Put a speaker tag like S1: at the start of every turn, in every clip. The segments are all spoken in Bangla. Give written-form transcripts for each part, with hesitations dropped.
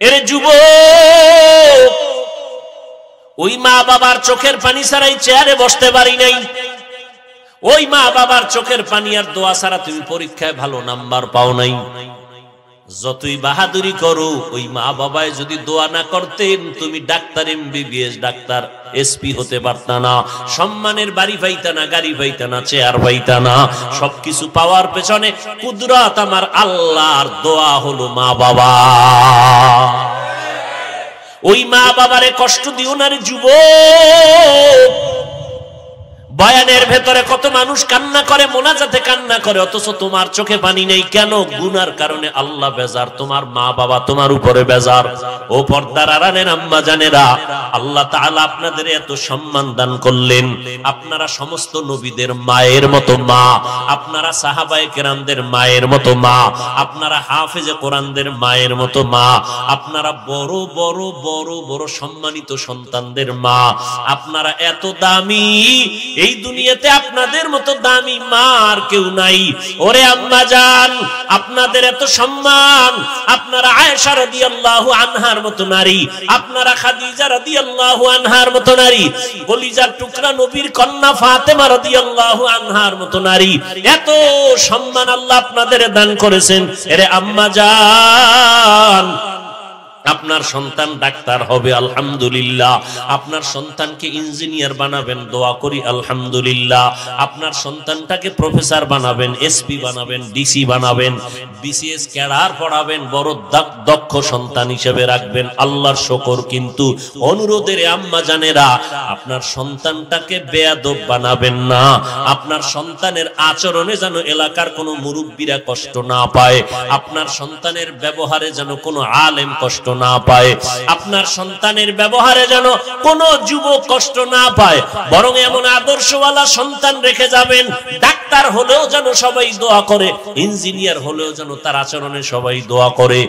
S1: এর যুবক, ওই মা বাবার চোখের পানি ছাড়াই চেয়ারে বসতে পারি নাই। ওই মা বাবার চোখের পানি আর দোয়া ছাড়া তুমি পরীক্ষায় ভালো নাম্বার পাও নাই। যতই বাহাদুরি করো, ওই মা বাবায় যদি দোয়া না করতেন, তুমি ডাক্তার, এমবিবিএস ডাক্তার, এসপি হতে পারতা না, সম্মানের বাড়ি পাইতা না, গাড়ি পাইতা না, চেয়ার পাইতা না। সবকিছু পাওয়ার পেছনে কুদরত আমার আল্লাহর, দোয়া হলো মা বাবা। ওই মা বাবারে কষ্ট দিও না রে যুবক। বয়ানের ভেতরে কত মানুষ কান্না করে, মোনাজাতে কান্না করে, অথচ তোমার চোখে পানি নেই কেন? গুনার কারণে আল্লাহ বেজার, তোমার মা বাবা তোমার উপরে বেজার। ও পর্দার আড়ালের আম্মা জানেরা, আল্লাহ তাআলা আপনাদের এত সম্মান দান করলেন। আপনারা সমস্ত নবীদের মায়ের মতো মা, আপনারা সাহাবায়ে কেরামদের মায়ের মতো মা, আপনারা হাফেজে কোরআনদের মায়ের মতো মা, আপনারা বড় বড় বড় বড় সম্মানিত সন্তানদের মা। আপনারা এত দামি, এই দুনিয়াতে আপনাদের মতো দামি মা আর কেউ নাই। ওরে আম্মা জান, আপনাদের এত সম্মান। আপনারা আয়েশা রাদিয়াল্লাহু আনহার মতো নারী, আপনারা খাদিজা রাদিয়াল্লাহু আনহার মতো নারী, কলিজার টুকরা নবীর কন্যা ফাতেমা রাদিয়াল্লাহু আনহার মতো নারী। এত সম্মান আল্লাহ আপনাদের দান করেছেন। এরে আম্মা জান, আপনার সন্তান ডাক্তার হবে, আলহামদুলিল্লাহ। আপনার সন্তানকে ইঞ্জিনিয়ার বানাবেন, দোয়া করি আলহামদুলিল্লাহ। আপনার সন্তানটাকে প্রফেসর বানাবেন, এসপি বানাবেন, ডিসি বানাবেন, বিসিএস ক্যাডার পড়াবেন, বড় দক্ষ সন্তান হিসেবে রাখবেন, আল্লাহর শুকর। কিন্তু অনুরোধের আম্মা জানেরা, আপনার সন্তানটাকে বেয়াদব বানাবেন না। আপনার সন্তানের আচরণে যেন এলাকার কোনো মুরব্বীরা কষ্ট না পায়, আপনার সন্তানের ব্যবহারে যেন কোনো আলেম কষ্ট না পায়, আপনার সন্তানের ব্যবহারে যেন কোনো যুবক কষ্ট না পায়। বরং এমন আদর্শওয়ালা সন্তান রেখে যাবেন, ডাক্তার হলেও যেন সবাই দোয়া করে, ইঞ্জিনিয়ার হলেও যেন তার আচরণে সবাই দোয়া করে,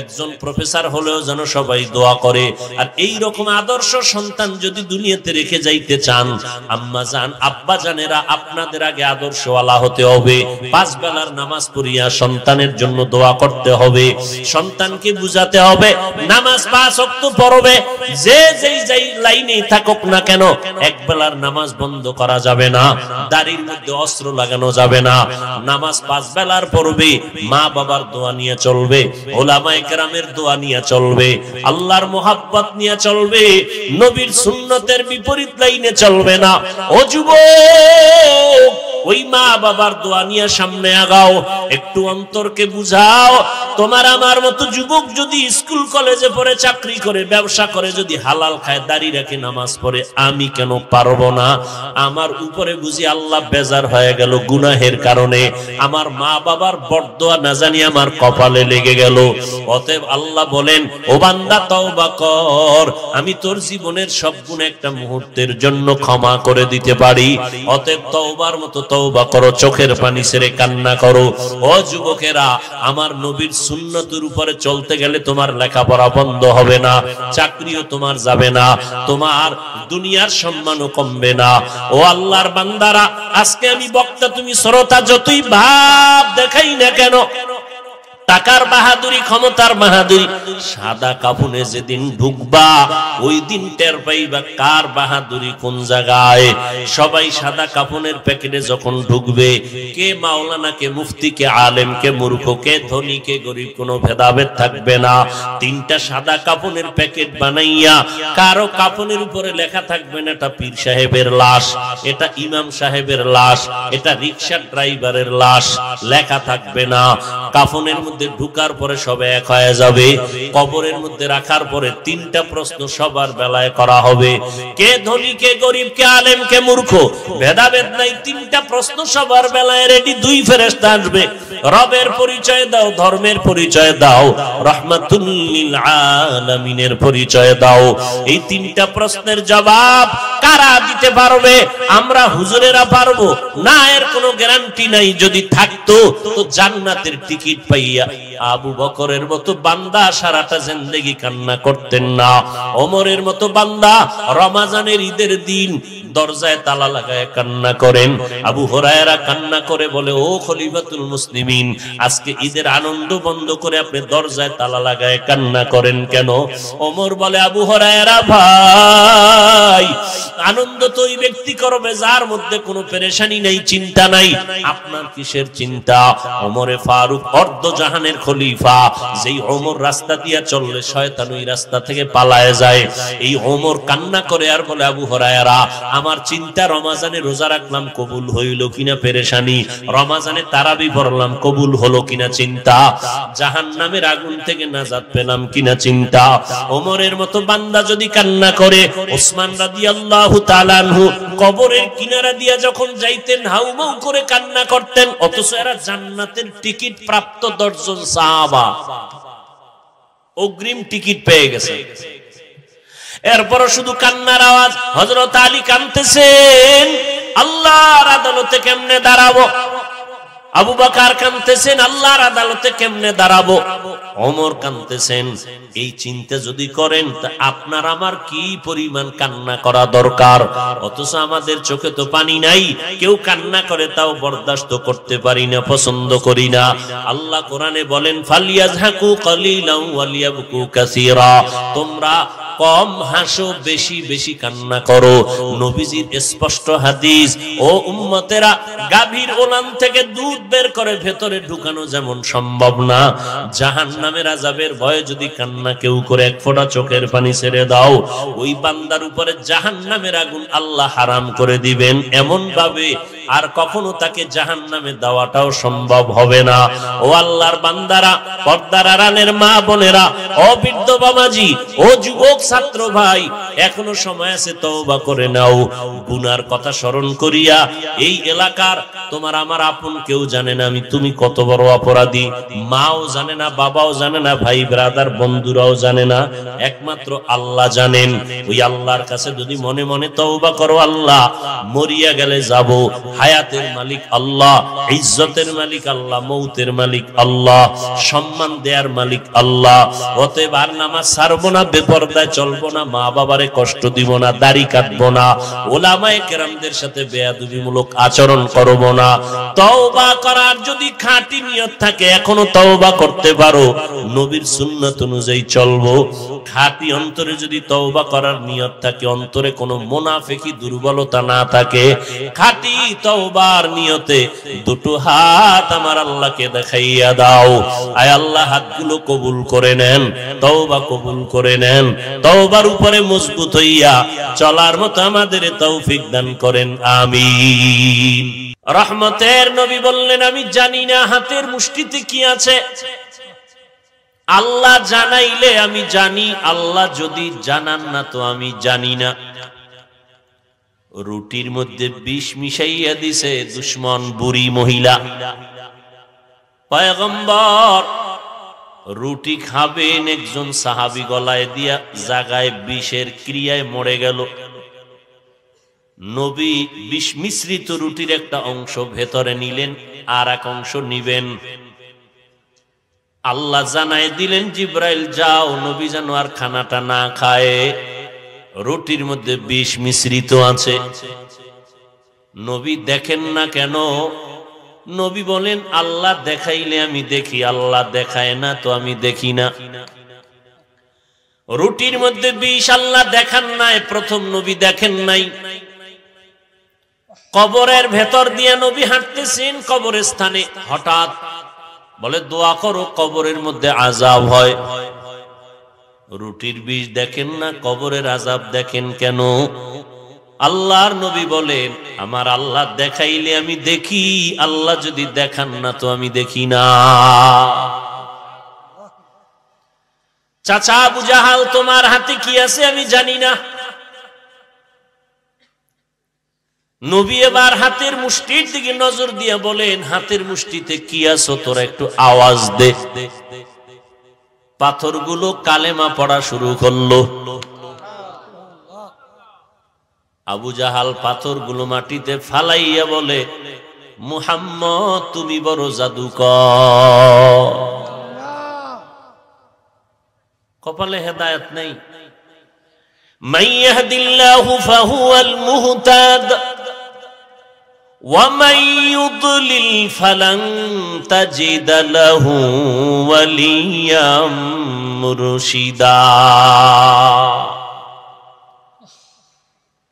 S1: একজন প্রফেসর হলেও যেন সবাই দোয়া করে। আর এই রকম আদর্শ সন্তান যদি দুনিয়াতে রেখে যাইতে চান, আম্মা জান, আব্বা জানেরা, আপনাদের আগে আদর্শওয়ালা হতে হবে। 5 বেলার নামাজ পড়িয়া সন্তানের জন্য দোয়া করতে হবে। সন্তানকে বুঝাতে হবে নামাজ 5 ওয়াক্ত পড়বে, যে যেই লাইনে থাকুক না কেন, এক বেলার নামাজ বন্ধ করা যাবে না, দাড়ির মধ্যে অস্ত্র লাগানো যাবে না। নামাজ 5 বেলার পড়বে, মা বাবার দোয়া নিয়ে চলবে, ওলামায়ে কেরামের দোয়া নিয়ে চলবে, আল্লাহর মোহাব্বত নিয়ে চলবে, নবীর সুন্নতের বিপরীত লাইনে চলবে না। ও যুবক, ওই মা বাবার দোয়া নিয়ে সামনে আগাও, একটু অন্তরকে বুঝাও। তোমার আমার মতো যুবক যদি স্কুল কলেজে পড়ে, চাকরি করে, ব্যবসা করে, যদি হালাল খায়, দাড়ি রাখে, নামাজ পড়ে, আমি কেন পারবো না? আমার উপরে বুঝি আল্লাহ বেজার হয়ে গেল গুনাহের কারণে, আমার মা বাবার বরদোয়া না জানি আমার কপালে লেগে গেল। অতএব আল্লাহ বলেন, ও বান্দা তওবা কর, আমি তোর জীবনের সব গুনাহ একটা মুহূর্তের জন্য ক্ষমা করে দিতে পারি। অতএব তওবার মতো তওবা করো, চোখের পানি ছেড়ে কান্না করো। ও যুবকেরা, আমার নবীর সুন্নতের উপরে চলতে গেলে তোমার লেখাপড়া বন্ধ হবে না, চাকরিও তোমার যাবে না, তোমার দুনিয়ার সম্মানও কমবে না। ও আল্লাহর বান্দারা, আজকে আমি বক্তা, তুমি শ্রোতা, যতই ভাব দেখাই না কেন, টাকার বাহাদুরি, ক্ষমতার বাহাদুরি, সাদা কাফনে যেদিন ঢুকবা, ওই দিন টের পাইবা কার বাহাদুরি কোন জায়গায়। সবাই সাদা কাফনের প্যাকেটে যখন ঢুকবে, কে মাওলানা, কে মুফতি, কে আলেম, কে মূর্খ, কে ধনী, কে গরিব, কোনো ভেদাভেদ থাকবে না। 3টা সাদা কাফনের প্যাকেট বানাইয়া, কারো কাফনের উপরে লেখা থাকবে না এটা পীর সাহেবের লাশ, এটা ইমাম সাহেবের লাশ, এটা রিকশা ড্রাইভারের লাশ, লেখা থাকবে না। কাফনের মধ্যে ঢুকার পরে সবে এক হয়ে যাবে। কবরের মধ্যে রাখার পরে 3টা প্রশ্ন সবার বেলায় করা হবে, কে ধনী, কে গরিব, কে আলেম, কে মূর্খ, ভেদাভেদ নাই। 3টা প্রশ্ন সবার বেলায় রেডি। 2 ফেরেশতা আসবে, রবের পরিচয় দাও, ধর্মের পরিচয় দাও, রাহমাতুল লিল আলামিনের পরিচয় দাও। এই 3টা প্রশ্নের জবাব কারা দিতে পারবে? আমরা হুজুরেরা পারবো না, এর কোনো গ্যারান্টি নাই। যদি থাকতো তো জান্নাতের টিকিট পাইয়া আবু বকরের মতো বান্দা সারাটা জিন্দেগি কান্না করতেন না। ওমরের মতো বান্দা রমজানের ঈদের দিন দরজায় তালা লাগায় কান্না করেন। আবু হুরায়রা কান্না করে বলে, ও খলিফাতুল মুসলিমিন, আজকে ঈদের আনন্দ বন্ধ করে আপনি দরজায় তালা লাগায় কান্না করেন কেন? ওমর বলে, আবু হুরায়রা ভাই, আনন্দ তো ওই ব্যক্তি করবে যার মধ্যে কোনো পেরেশানি নেই, চিন্তা নাই। আপনার কিসের চিন্তা? ওমরে ফারুক অর্ধ জাহানের খলিফা, যেই ওমর রাস্তা দিয়া চললে শয়তান ওই রাস্তা থেকে পালায় যায়। এই ওমর কান্না করে আর বলে, আবু হুরায়রা, আমার চিন্তা রমজানে রোজা রাখলাম কবুল হইল কিনা পেরেশানি, রমজানে তারাবি পড়লাম কবুল হলো কিনা চিন্তা, জাহান্নামের আগুন থেকে নাজাত পেলাম কিনা চিন্তা। ওমরের মতো বান্দা যদি কান্না করে, ওসমান রাদিয়াল্লাহু তাআলা আনহু কবরের কিনারা দিয়া যখন যাইতেন হাউমাউ করে কান্না করতেন, অথচ এরা জান্নাতের টিকিট প্রাপ্ত 10 জন সাহাবা অগ্রিম টিকিট পেয়ে গেছে। এরপর শুধু কান্নার আওয়াজ। হযরত আলী কাঁদতেছেন, আল্লাহর আদালতে কেমনে দাঁড়াবো? আবু বকর কাঁদতেছেন, আল্লাহর আদালতে কেমনে দাঁড়াবো? ওমর কাঁদতেছেন। এই চিন্তা যদি করেন তা আপনার আমার কি পরিমাণ কান্না করা দরকার। অথচ আমাদের চোখে তো পানি নাই, কেউ কান্না করে তাও বরদাস্ত করতে পারি না, পছন্দ করি না। আল্লাহ কোরআনে বলেন, ফালিয়াজহাকু কালিলান ওয়ালিয়াবকু কাসীরা, তোমরা কম হাসো, বেশি বেশি কান্না করো। নবীজির স্পষ্ট হাদিস, ও উম্মতেরা, গাভীর ওলান থেকে দুধ বের করে ভেতরে ঢুকানো যেমন সম্ভব না, জাহান্নামের আযাবের ভয়ে যদি কান্না কেউ করে এক ফোঁটা চোখের পানি ছেড়ে দাও, ওই বান্দার উপরে জাহান্নামের আগুন আল্লাহ হারাম করে দিবেন এমন ভাবে আর কখনো তাকে জাহান্নামে দেওয়াটাও সম্ভব হবে না। ও আল্লাহর বান্দারা, পর্দার আড়ালের মা বোনেরা, ও বৃদ্ধ বাবাজি, ও যুবক ছাত্র ভাই, এখনো সময় আছে, তওবা করে নাও। গুনার কথা স্মরণ করিয়া, এই এলাকার তোমার আমার আপন কেউ জানে না তুমি কত বড় অপরাধী, মাও জানে না, বাবাও জানে না, ভাই ব্রাদার বন্ধুরাও জানে না, একমাত্র আল্লাহ জানেন। ওই আল্লাহর কাছে যদি মনে মনে তওবা করো, আল্লাহ, মরিয়া গেলে যাব, হায়াতের মালিক আল্লাহ, ইজ্জতের মালিক আল্লাহ, মৌতের মালিক আল্লাহ, সম্মান দেয়ার মালিক আল্লাহ। অতএব আর নামাজ ছাড়বো না, বেপরদায় চলবো না, মা বাবারে কষ্ট দিব না, দাড়ি কাটবো না, ওলামায়ে কেরামদের সাথে বেয়াদবিমূলক আচরণ করব না। তওবা করার যদি খাঁটি নিয়ত থাকে এখনো তওবা করতে পারো, নবীর সুন্নাত অনুযায়ী চলবো। খাঁটি অন্তরে যদি তওবা করার নিয়ত থাকে, অন্তরে কোনো মুনাফিকি দুর্বলতা না থাকে, খাঁটি তওবার নিয়তে দুটো হাত আমার আল্লাহকে দেখাইয়া দাও। আয় আল্লাহ, হাতগুলো কবুল করে নেন, তওবা কবুল করে নেন, তওবার উপরে মজবুত হইয়া চলার মতো আমাদের তৌফিক দান করেন, আমিন। রহমতের নবী বললেন, আমি জানি না হাতের মুষ্টিতে কি আছে, আল্লাহ জানাইলে আমি জানি, আল্লাহ যদি জানান না তো আমি জানি না। রুটির মধ্যে বিষ মিশাইয়া দিছে দুশমন বুড়ি মহিলা। পয়গম্বর রুটি খাবেন, একজন সাহাবী গলায় দিয়া জাগায় বিষের ক্রিয়ায় মরে গেল। নবী বিষ মিশ্রিত রুটির একটা অংশ ভেতরে নিলেন, আর এক অংশ নিবেন। আল্লাহ জানায় দিলেন, জিব্রাইল যাও, নবী যেন আর খানাটা না খায়, রুটির মধ্যে বিষ মিশ্রিত আছে। নবী দেখেন না কেন? নবী বলেন, আল্লাহ দেখাইলে আমি দেখি, আল্লাহ দেখায় না তো আমি দেখি না। রুটির মধ্যে বিষ আল্লাহ দেখান নাই, প্রথম নবী দেখেন নাই। কবরের ভেতর দিয়ে নবী হাঁটতেছেন, কবরের স্থানে হঠাৎ বলে, দোয়া করো কবরের মধ্যে আযাব হয়। রুটির বিষ দেখেন না, কবরের আযাব দেখেন কেন? আল্লাহর নবী বলেন, আমার আল্লাহ দেখাইলে আমি দেখি, আল্লাহ যদি দেখান না তো আমি দেখি না। চাচা আবু জাহাল, তোমার হাতে কি আছে আমি জানি না। নবী এবার হাতের মুষ্টির দিকে নজর দিয়ে বলেন, হাতের মুষ্টিতে কি আছে তোরা একটু আওয়াজ দে। পাথরগুলো কালেমা পড়া শুরু করলো। আবু জাহাল পাথরগুলো মাটিতে ফালাইয়া বলে, মুহাম্মদ তুমি বড় জাদুকর। কপালে হেদায়েত নেই। মান ইয়াহদিল্লাহু ফাহুয়াল মুহতাদ ওয়া মান ইউদ্লিল ফালান তাজিদ লাহু ওয়ালিয়াম মুরশিদা।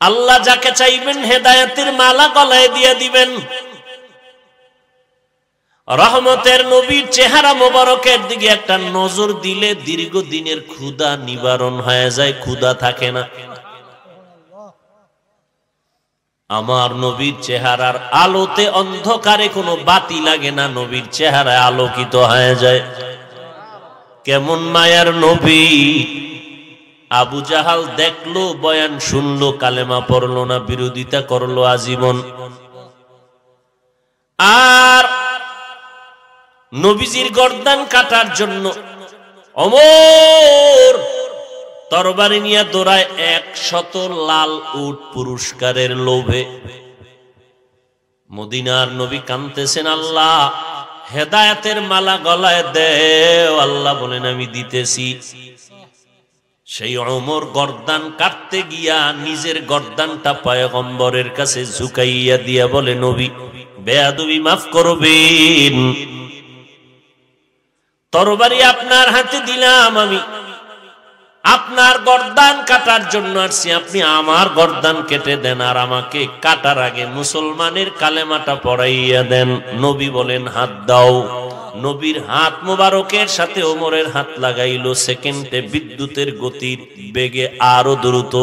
S1: আল্লাহ যাকে চাইবেন হেদায়েতের মালা গলায় দিয়ে দিবেন। রহমতের নবীর চেহারা মোবারকের দিকে একটা নজর দিলে দীর্ঘদিনের ক্ষুধা নিবারণ হয়ে যায়, ক্ষুধা থাকে না। আমার নবীর চেহারার আলোতে অন্ধকারে কোনো বাতি লাগে না, নবীর চেহারায় আলোকিত হয়ে যায়। কেমন মায়ার নবী! আবু জাহাল দেখলো, বয়ান শুনলো, কালেমা পড়লো না, বিরোধিতা করলো আজীবন। আর নবীজির গর্দান কাটার জন্য ওমর তরবারি নিয়ে দৌড়ায় 100 লাল উট পুরস্কারের লোভে। মদিনার নবী কাঁদতেছেন, আল্লাহ হেদায়েতের মালা গলায় দেও। আল্লাহ বলেন, আমি দিতেছি। সেই ওমর গর্দান কাটতে গিয়া নিজের গর্দানটা পয়গম্বরের কাছে ঝুঁকাইয়া দিয়া বলে, নবী বেয়াদবি মাফ করবেন, তরবারি আপনার হাতে দিলাম, আমি আপনার গর্দান কাটার জন্য আসছি, আপনি আমার গর্দান কেটে দেন, আর আমাকে কাটার আগে মুসলমানের কালেমাটা পড়াইয়া দেন। নবী বলেন, হাত দাও। নবীর হাত মোবারকের সাথে ওমরের হাত লাগাইলো। সেকেন্ডে বিদ্যুতের গতির বেগে আরো দ্রুত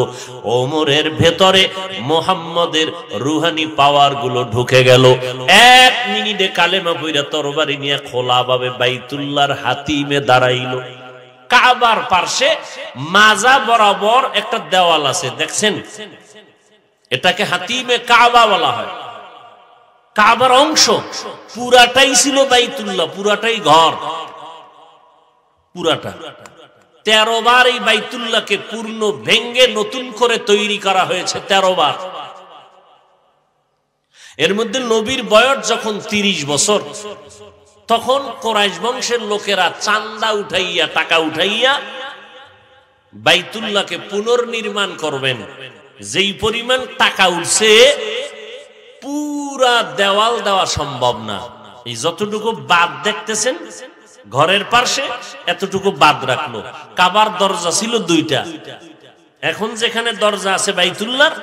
S1: ওমরের ভেতরে মুহাম্মদের রুহানি পাওয়ার গুলো ঢুকে গেল। 1 মিনিটে কালেমা পড়া তরবারি নিয়ে খোলাভাবে বাইতুল্লাহর হাতিমে দাঁড়াইলো। কাবার পাশে মাজা বরাবর একটা দেওয়াল আছে, দেখছেন? এটাকে হাতিমে কাবা বলা হয়। কাবার অংশ পুরাটাই ছিল বাইতুল্লাহ, পুরাটাই ঘর, পুরাটা। 13 বার এই বাইতুল্লাহকে পূর্ণ ভেঙ্গে নতুন করে তৈরি করা হয়েছে, 13 বার। এর মধ্যে নবীর বয়স যখন 30 বছর, তখন কুরাইশ বংশের লোকেরা চান্দা উঠাইয়া, টাকা উঠাইয়া বাইতুল্লাহকে পুনর্নির্মাণ করবেন। যেই পরিমাণ টাকা উঠছে, পুরা দেওয়াল দেওয়া সম্ভব না। এই যতটুকু বাদ দেখতেছেন ঘরের পাশে, এতটুকু বাদ রাখলো। কাবার দরজা ছিল 2টা, এখন যেখানে দরজা আছে বাইতুল্লাহর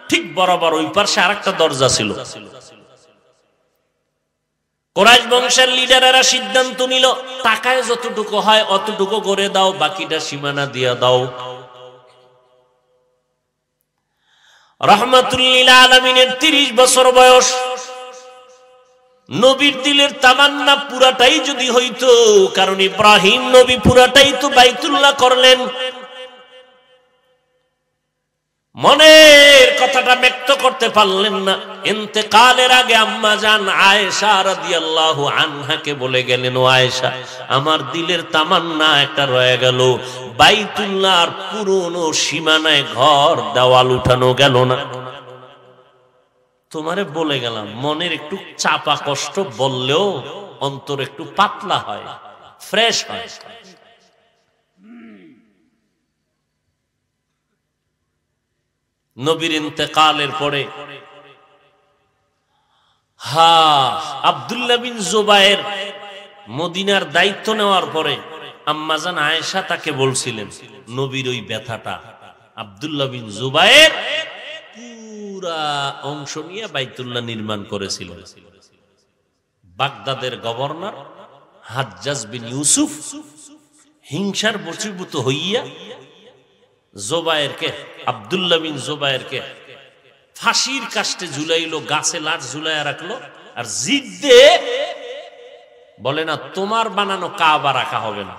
S1: ঠিক বরাবর ওই পাশে আরেকটা দরজা ছিল। কুরাইশ বংশের লিডারেরা সিদ্ধান্ত নিল, টাকায় যতটুকু হয় অতটুকু করে দাও, বাকিটা সীমানা দিয়া দাও। রাহমাতুল লিল আলামিনের 30 বছর বয়স। নবীর দিলের তামান্না পুরাটাই যদি হইতো, কারণ ইব্রাহিম নবী পুরাটাই তো বাইতুল্লাহ করলেন। মনের কথাটা ব্যক্ত করতে পারলেন না। ইন্তেকালের আগে আম্মা জান আয়েশা রাদিয়াল্লাহু আনহাকে বলে গেলেন, ও আয়েশা, আমার দিলের তামান্না একটা রয়ে গেল, বাইতুল্লাহর পুরনো সীমানায় ঘর দেওয়াল উঠানো গেল না। তোমারে বলে গেলাম, মনের একটু চাপা কষ্ট বললেও অন্তর একটু পাতলা হয়, ফ্রেশ হয়। নবীর ইন্তেকালের পরে আব্দুল্লাহ বিন জুবায়ের মদিনার দায়িত্ব নেওয়ার পরে আম্মাজান আয়েশা তাকে বলছিলেন নবীর ওই ব্যথাটা। আব্দুল্লাহ বিন জুবায়ের পুরা অংশ নিয়ে বাইতুল্লাহ নির্মাণ করেছিল। বাগদাদের গভর্নর হাজ্জাজ বিন ইউসুফ হিংসার বশীভূত হইয়া জুবায়েরকে, আব্দুল্লাহ বিন জুবায়েরকে ফাঁসির কাস্টে ঝুলাইলো, গাছে লাঠ ঝুলাইয়া রাখলো, আর জিদ্দে বলে, না তোমার বানানো কাবা রাখা হবে না,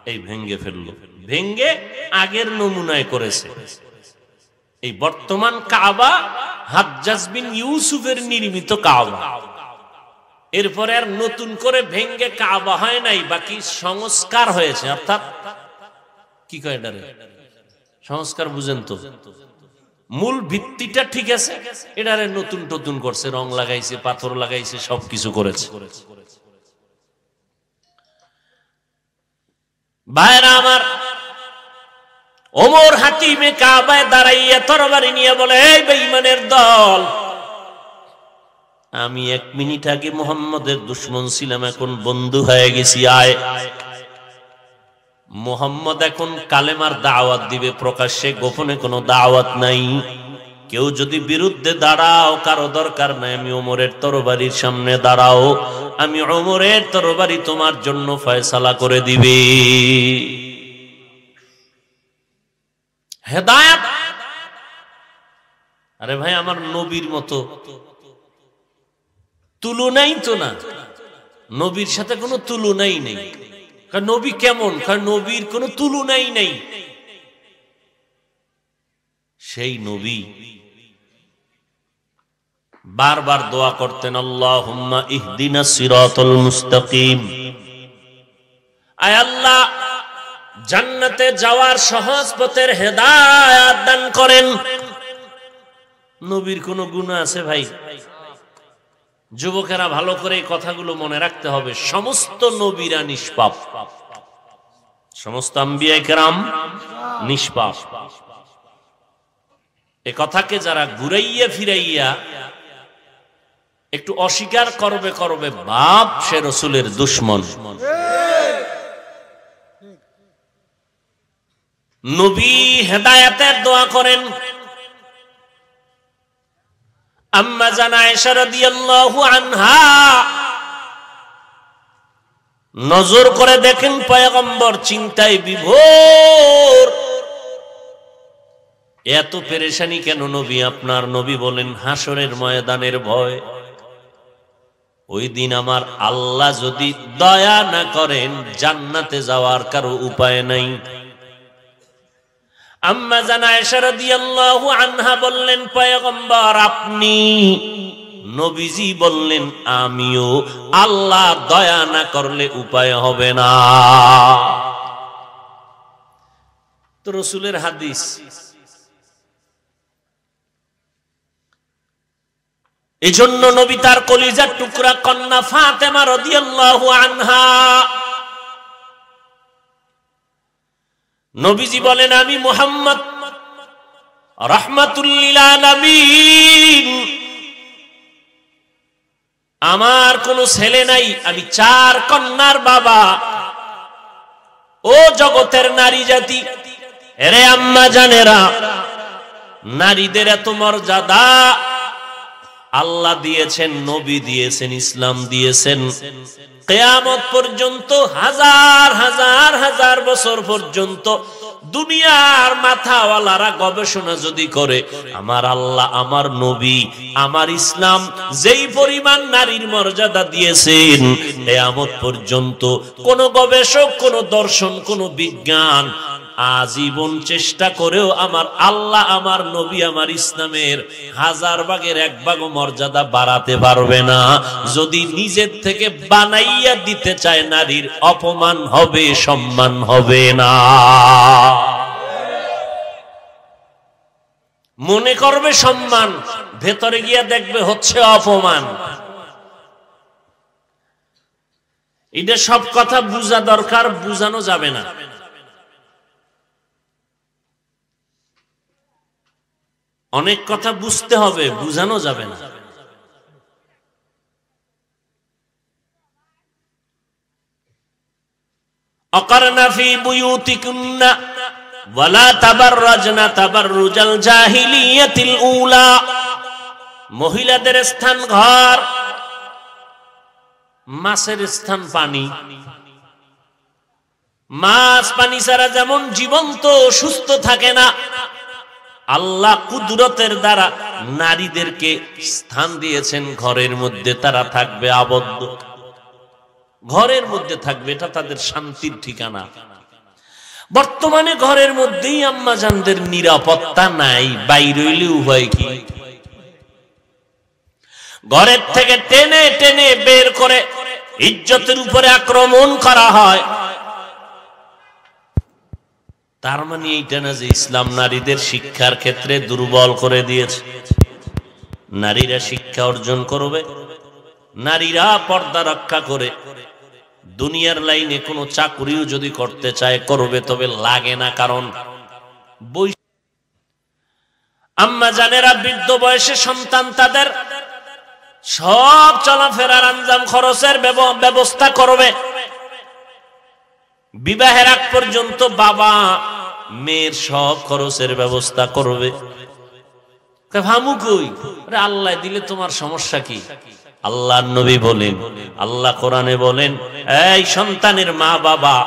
S1: এই ভেঙ্গে ফেললো। ভেঙ্গে আগের নমুনায় করেছে। এই বর্তমান কাবা হাজ্জাজ বিন ইউসুফের নির্মিত কাবা। এরপরে আর নতুন করে ভেঙ্গে কাবা হয় নাই, বাকি সংস্কার হয়েছে। অর্থাৎ কি কয় এটারে? সংস্কার বুঝেন তো? মূল ভিত্তিটা ঠিক আছে, এটারে নতুন নতুন করছে, রং লাগাইছে, পাথর লাগাইছে, সবকিছু করেছে। ভাইরা আমার, ওমর হাতিমে কাবায় দাঁড়াইয়া তরবারি নিয়ে বলে, এই বেঈমানের দল, আমি 1 মিনিট আগে মুহাম্মদের দুশমন ছিলাম, এখন বন্ধু হয়ে গেছি। আয়, মুহাম্মদ এখন কালেমার দাওয়াত দিবে প্রকাশ্যে, গোপনে কোনো দাওয়াত নাই। কেউ যদি বিরুদ্ধে দাঁড়াও, কারো দরকার নাই, আমি ওমরের তরবারির সামনে দাঁড়াও, আমি ওমরের তরবারি তোমার জন্য ফয়সালা করে দিবে। হেদায়েত। আরে ভাই, আমার নবীর মতো তুলনাই তো না, নবীর সাথে কোনো তুলনাই নেই। কারণ নবী কেমন, কারণ নবীর কোনো তুলনাই নেই। সেই নবী বারবার দোয়া করতেন, আল্লাহুম্মা ইহদিনাস সিরাতাল মুস্তাকিম, আয় আল্লাহ জান্নাতে যাওয়ার সহজ পথের হেদায়েত দান করেন। নবীর কোনো গুনাহ আছে ভাই? যুবকেরা ভালো করে এই কথাগুলো মনে রাখতে হবে। সমস্ত নবীরা নিষ্পাপ, সমস্ত আম্বিয়া কেরাম নিষ্পাপ। এ কথাকে যারা ঘুরাইয়া ফিরাইয়া একটু অস্বীকার করবে বাপ, সে রাসূলের দুশমন। নবী হেদায়েতের দোয়া করেন। আম্মা জান আয়েশা রাদিয়াল্লাহু আনহা নজর করে দেখেন পয়গম্বর চিন্তায় বিভোর। এত পেরেশানি কেন নবী আপনার? নবী বলেন, হাসরের ময়দানের ভয়। ওই দিন আমার আল্লাহ যদি দয়া না করেন, জান্নাতে যাওয়ার কারো উপায় নাই। আম্মা জান আয়েশা রাদিয়াল্লাহু আনহা বললেন, পয়গম্বর আপনি? নবীজি বললেন, আমিও। আল্লাহ দয়া না করলে উপায় হবে না। তো রাসূলের হাদিস। এজন্য নবী তার কলিজার টুকরা কন্যা ফাতেমা রাদিয়াল্লাহু আনহা, নবীজি বলেন, আমি মুহাম্মদ রাহমাতুল লিল আলামিন, আমার কোনো ছেলে নাই, আমি 4 কন্যার বাবা। ও জগতের নারী জাতি, এরে আম্মা জানেরা, নারীদের এত মর্যাদা আল্লাহ দিয়েছেন, নবী দিয়েছেন, ইসলাম দিয়েছেন। কিয়ামত পর্যন্ত হাজার হাজার হাজার বছর পর্যন্ত দুনিয়ার মাথাওয়ালারা গবেষণা যদি করে, আমার আল্লাহ, আমার নবী, আমার ইসলাম যেই পরিমাণ নারীর মর্যাদা দিয়েছেন, কিয়ামত পর্যন্ত কোন গবেষক, কোন দর্শন, কোন বিজ্ঞান আজীবন চেষ্টা করেও আমার আল্লাহ, আমার নবী, আমার ইসলামের 1000 ভাগের 1 ভাগও মর্যাদা বাড়াতে পারবে না। যদি নিজের থেকে বানাইয়া দিতে চায়, নারীর অপমান হবে, সম্মান হবে না। মনে করবে সম্মান, ভেতরে গিয়া দেখবে হচ্ছে অপমান। এটা সব কথা বুঝা দরকার, বুঝানো যাবে না। অনেক কথা বুঝতে হবে, বুঝানো যাবে না। আকারনা ফি বুয়ুতিকুন্না ওয়ালা তাবাররাজনা তাবাররুজাল জাহিলিয়াতিল উলা। মহিলাদের স্থান ঘর, মাছের স্থান পানি। মাছ পানি ছাড়া যেমন জীবন্ত সুস্থ থাকে না, আল্লাহ কুদরতের দ্বারা নারীদেরকে স্থান দিয়েছেন ঘরের মধ্যে। তারা থাকবে আবদ্ধ, ঘরের মধ্যে থাকবে, এটা তাদের শান্তির ঠিকানা। বর্তমানে ঘরের মধ্যেই আম্মা জানদের নিরাপত্তা নাই, বাইরে হইলে উভয় কি? ঘরের থেকে টেনে টেনে বের করে ইজ্জতের উপরে আক্রমণ করা হয়। তার মানে এইটা না যে ইসলাম নারীদের শিক্ষার ক্ষেত্রে দুর্বল করে দিয়েছে। নারীরা শিক্ষা অর্জন করবে, নারীরা পর্দা রক্ষা করে দুনিয়ার লাইনে কোনো চাকরিও যদি করতে চায় করবে, তবে লাগে না। কারণ আম্মা জানেরা বৃদ্ধ বয়সে সন্তান তাদের সব চলাফেরার আঞ্জাম খরচের ব্যবস্থা করবে। বিবাহের আগ পর্যন্ত বাবা মেয়ের সব খরচের ব্যবস্থা করবে। ভামু কই? আল্লাহ দিলে তোমার সমস্যা কি? আল্লাহর নবী বলেন, আল্লাহ কোরআনে বলেন, এই সন্তানের মা বাবা,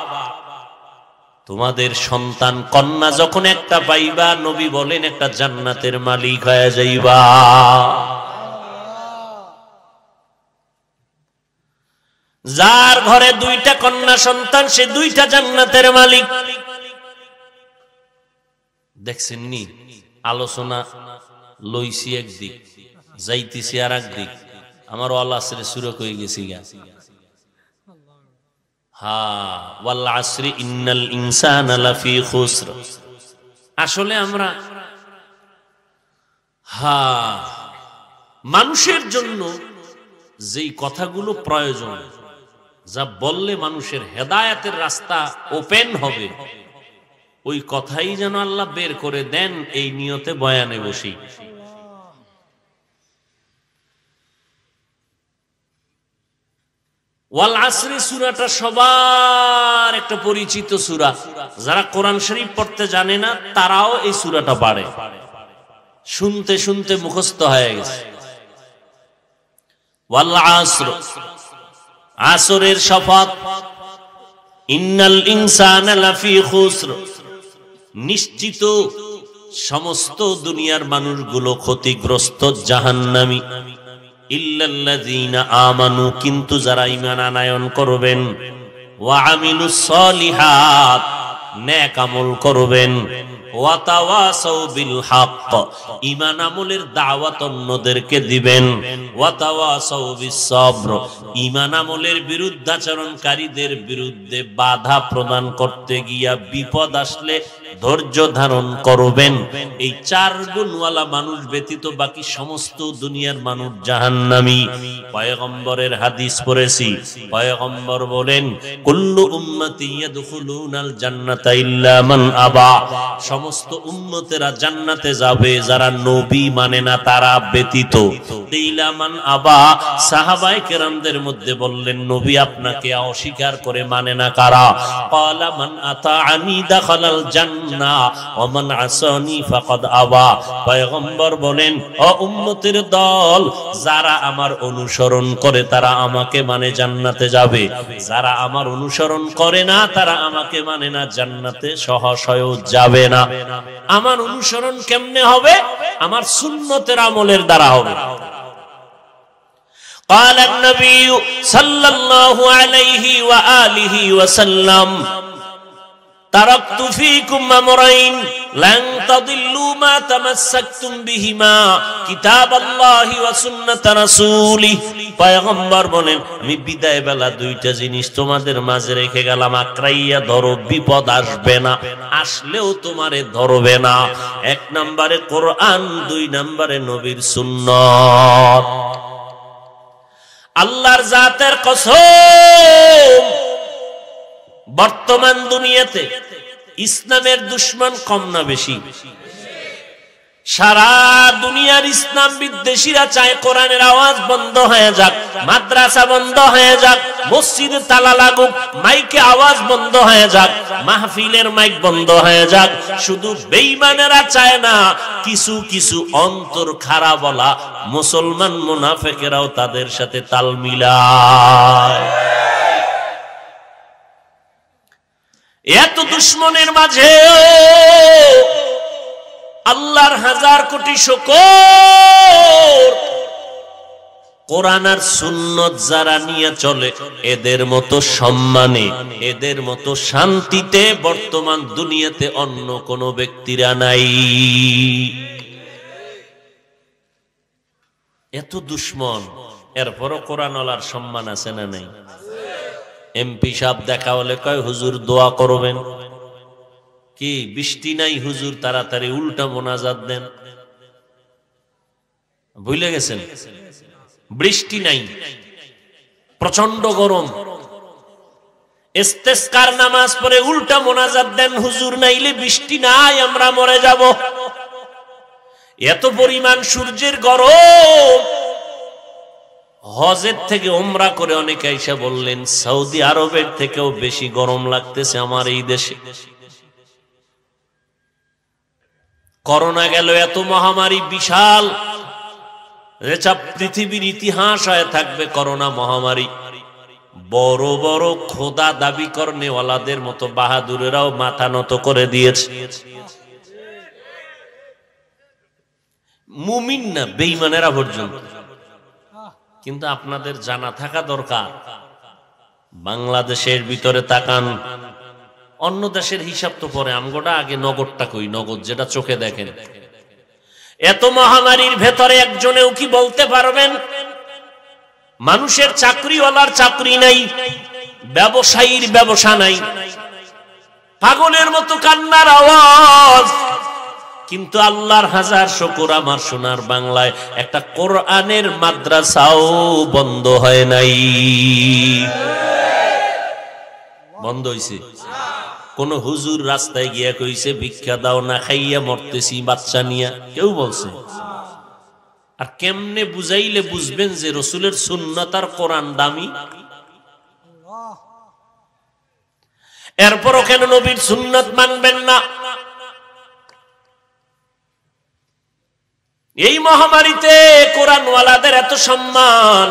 S1: তোমাদের সন্তান কন্যা যখন একটা পাইবা, নবী বলেন একটা জান্নাতের মালিক হয়ে যাইবা। যার ঘরে দুইটা কন্যা সন্তান, সে দুইটা জান্নাতের মালিক। দেখছেন নি, আলোচনা লইছি একদিক, যাইতেছি আর একদিক। আমার ওয়াল আসরে সুরক হয়ে গেছি গা। ওয়াল আসরি ইন্নাল ইনসানা লাফি খুসর। আসলে আমরা মানুষের জন্য যেই কথাগুলো প্রয়োজন, যা বললে মানুষের হেদায়েতের রাস্তা ওপেন হবে, ওই কথাই যেন আল্লাহ বের করে দেন, এই নিয়তে বয়ানে বসি। ওয়াল আসরি সূরাটা সবার একটা পরিচিত সূরা। যারা কোরআন শরীফ পড়তে জানে না তারাও এই সূরাটা পারে, শুনতে শুনতে মুখস্থ হয়ে গেছে। ওয়াল আসর, আসরের শপথ। ইন্নাল ইনসানা লাফি খুসর, নিশ্চিত সমস্ত দুনিয়ার মানুষগুলো ক্ষতিগ্রস্ত, জাহান্নামী। ইল্লাল্লাযীনা আমানু, কিন্তু যারা ঈমান আনয়ন করবেন, ওয়া আমিলুস সলিহাত, নেক আমল করবেন, ওয়া তাওয়াসাউ বিল হক, ঈমান আমলের দাওয়াত অন্যদেরকে দিবেন, ওয়া তাওয়াসাউ বিস সবর, ঈমান আমলের বিরুদ্ধাচরণকারীদের বিরুদ্ধে বাধা প্রদান করতে গিয়া বিপদ আসলে ধৈর্য ধারণ করবেন। এই চার গুণওয়ালা মানুষ ব্যতীত বাকি সমস্ত দুনিয়ার মানুষ জাহান্নামী। পয়গম্বরের হাদিস পড়েছি, পয়গম্বর বলেন, কুল্লু উম্মতি ইয়াদখুলুনাল জান্নাতা ইল্লা মান আবা, সমস্ত উম্মতেরা জান্নাতে যাবে যারা নবী মানে না তারা ব্যতীত। ইল্লা মান আবা, সাহাবায়ে কেরামদের মধ্যে বললেন, নবী আপনাকে অস্বীকার করে মানে না কারা? ক্বালা মান আতাআনি দাখালাল জান্নাহ ওয়া মান আসানি ফাকাদ আবা। পয়গম্বর বলেন, ও উম্মতের দল, যারা আমার অনুসরণ করে তারা আমাকে মানে জান্নাতে যাবে, যারা আমার অনুসরণ করে না তারা আমাকে মানে না, জান্নাতে সহসয় যাবে না। আমার অনুসরণ কেমনে হবে? আমার সুন্নতের আমলের দ্বারা হবে। قال النبي صلى الله عليه وآله وسلم تركت فيكم أمرين لن تضلوا ما تمسكتم بهما كتاب الله وسنة رسوله। পয়গম্বর বলেন, আমি বিদায় বেলা দুইটা জিনিস তোমাদের মাঝে রেখে গেলাম, আঁকড়াইয়া ধরো, বিপদ আসবে না, আসলেও তোমারে ধরবে না। এক নম্বরে কোরআন, দুই নম্বরে নবীর সুন্নাত। আল্লাহর জাতের কসম, বর্তমান দুনিয়াতে ইসলামের দুশমন কম না বেশি? সারা দুনিয়ার ইসলাম বিদ্বেষীরা চায় কোরআনের আওয়াজ বন্ধ হয়ে যাক, মাদ্রাসা বন্ধ হয়ে যাক, মসজিদে তালা লাগুক, মাইকে আওয়াজ বন্ধ হয়ে যাক, মাহফিলের মাইক বন্ধ হয়ে যাক। শুধু বেঈমানেরা চায় না, কিছু কিছু অন্তর খারাপ বলা মুসলমান মুনাফিকেরাও তাদের সাথে তাল মিলায়। এত দুশমনের মাঝে আল্লাহর হাজার কোটি শুকর, কোরআন আর সুন্নত যারা নিয়ে চলে, এদের মতো সম্মানে, এদের মতো শান্তিতে বর্তমান দুনিয়াতে অন্য কোন ব্যক্তিরা নাই। এত দুশমন, এরপরও কোরআনওয়ালার সম্মান আছে না নাই? এমপি সাহেব দেখা হলে কয় হুজুর দোয়া করবেন, কি বৃষ্টি নাই হুজুর, তাড়াতাড়ি উল্টা মোনাজাত দেন। ভুলে গেছেন? বৃষ্টি নাই, প্রচন্ড গরম, ইস্তেসকার নামাজ পড়ে উল্টা মোনাজাত দেন, হুজুর নাইলে বৃষ্টি নাই, আমরা মরে যাব। এত পরিমাণ সূর্যের গরম। হজের থেকে উমরা করে অনেকে এসে বললেন সৌদি আরবের থেকেও বেশি গরম লাগতেছে আমার এই দেশে। করোনা গেল, এত মহামারী বিশাল, যেটা পৃথিবীর ইতিহাস হয়ে থাকবে করোনা মহামারী। বড় বড় খোদা দাবি করনেওয়ালাদের মতো বাহাদুরেরাও মাথা নত করে দিয়েছে। মুমিন না, বেঈমানেরা পর্যন্ত। কিন্তু আপনাদের জানা থাকা দরকার, বাংলাদেশের ভিতরে তাকান, অন্য দেশের হিসাব তো পরে, আমগোটা আগে নগদটা কই, নগদ যেটা চোখে দেখেন। এত মহামারীর ভেতরে একজনেও কি বলতে পারবেন মানুষের চাকরিওয়ালার চাকরি নাই, ব্যবসায়ীর ব্যবসা নাই? পাগলের মতো কান্নার আওয়াজ। কিন্তু আল্লাহর হাজার শুকর, আমার সোনার বাংলায় একটা কোরআনের মাদ্রাসাও বন্ধ হয় নাই। বন্ধ হইছে? কোন হুজুর রাস্তায় গিয়া কইছে ভিক্ষা দাও, না খাইয়া মরতেছি বাচ্চা নিয়া? কেউ বলছে? আর কেমনে বুঝাইলে বুঝবেন যে রসুলের সুন্নাত আর কোরআন দামি? এরপরও কেন নবীর সুন্নাত মানবেন না? এই মহামারীতে কোরআনওয়ালাদের এত সম্মান,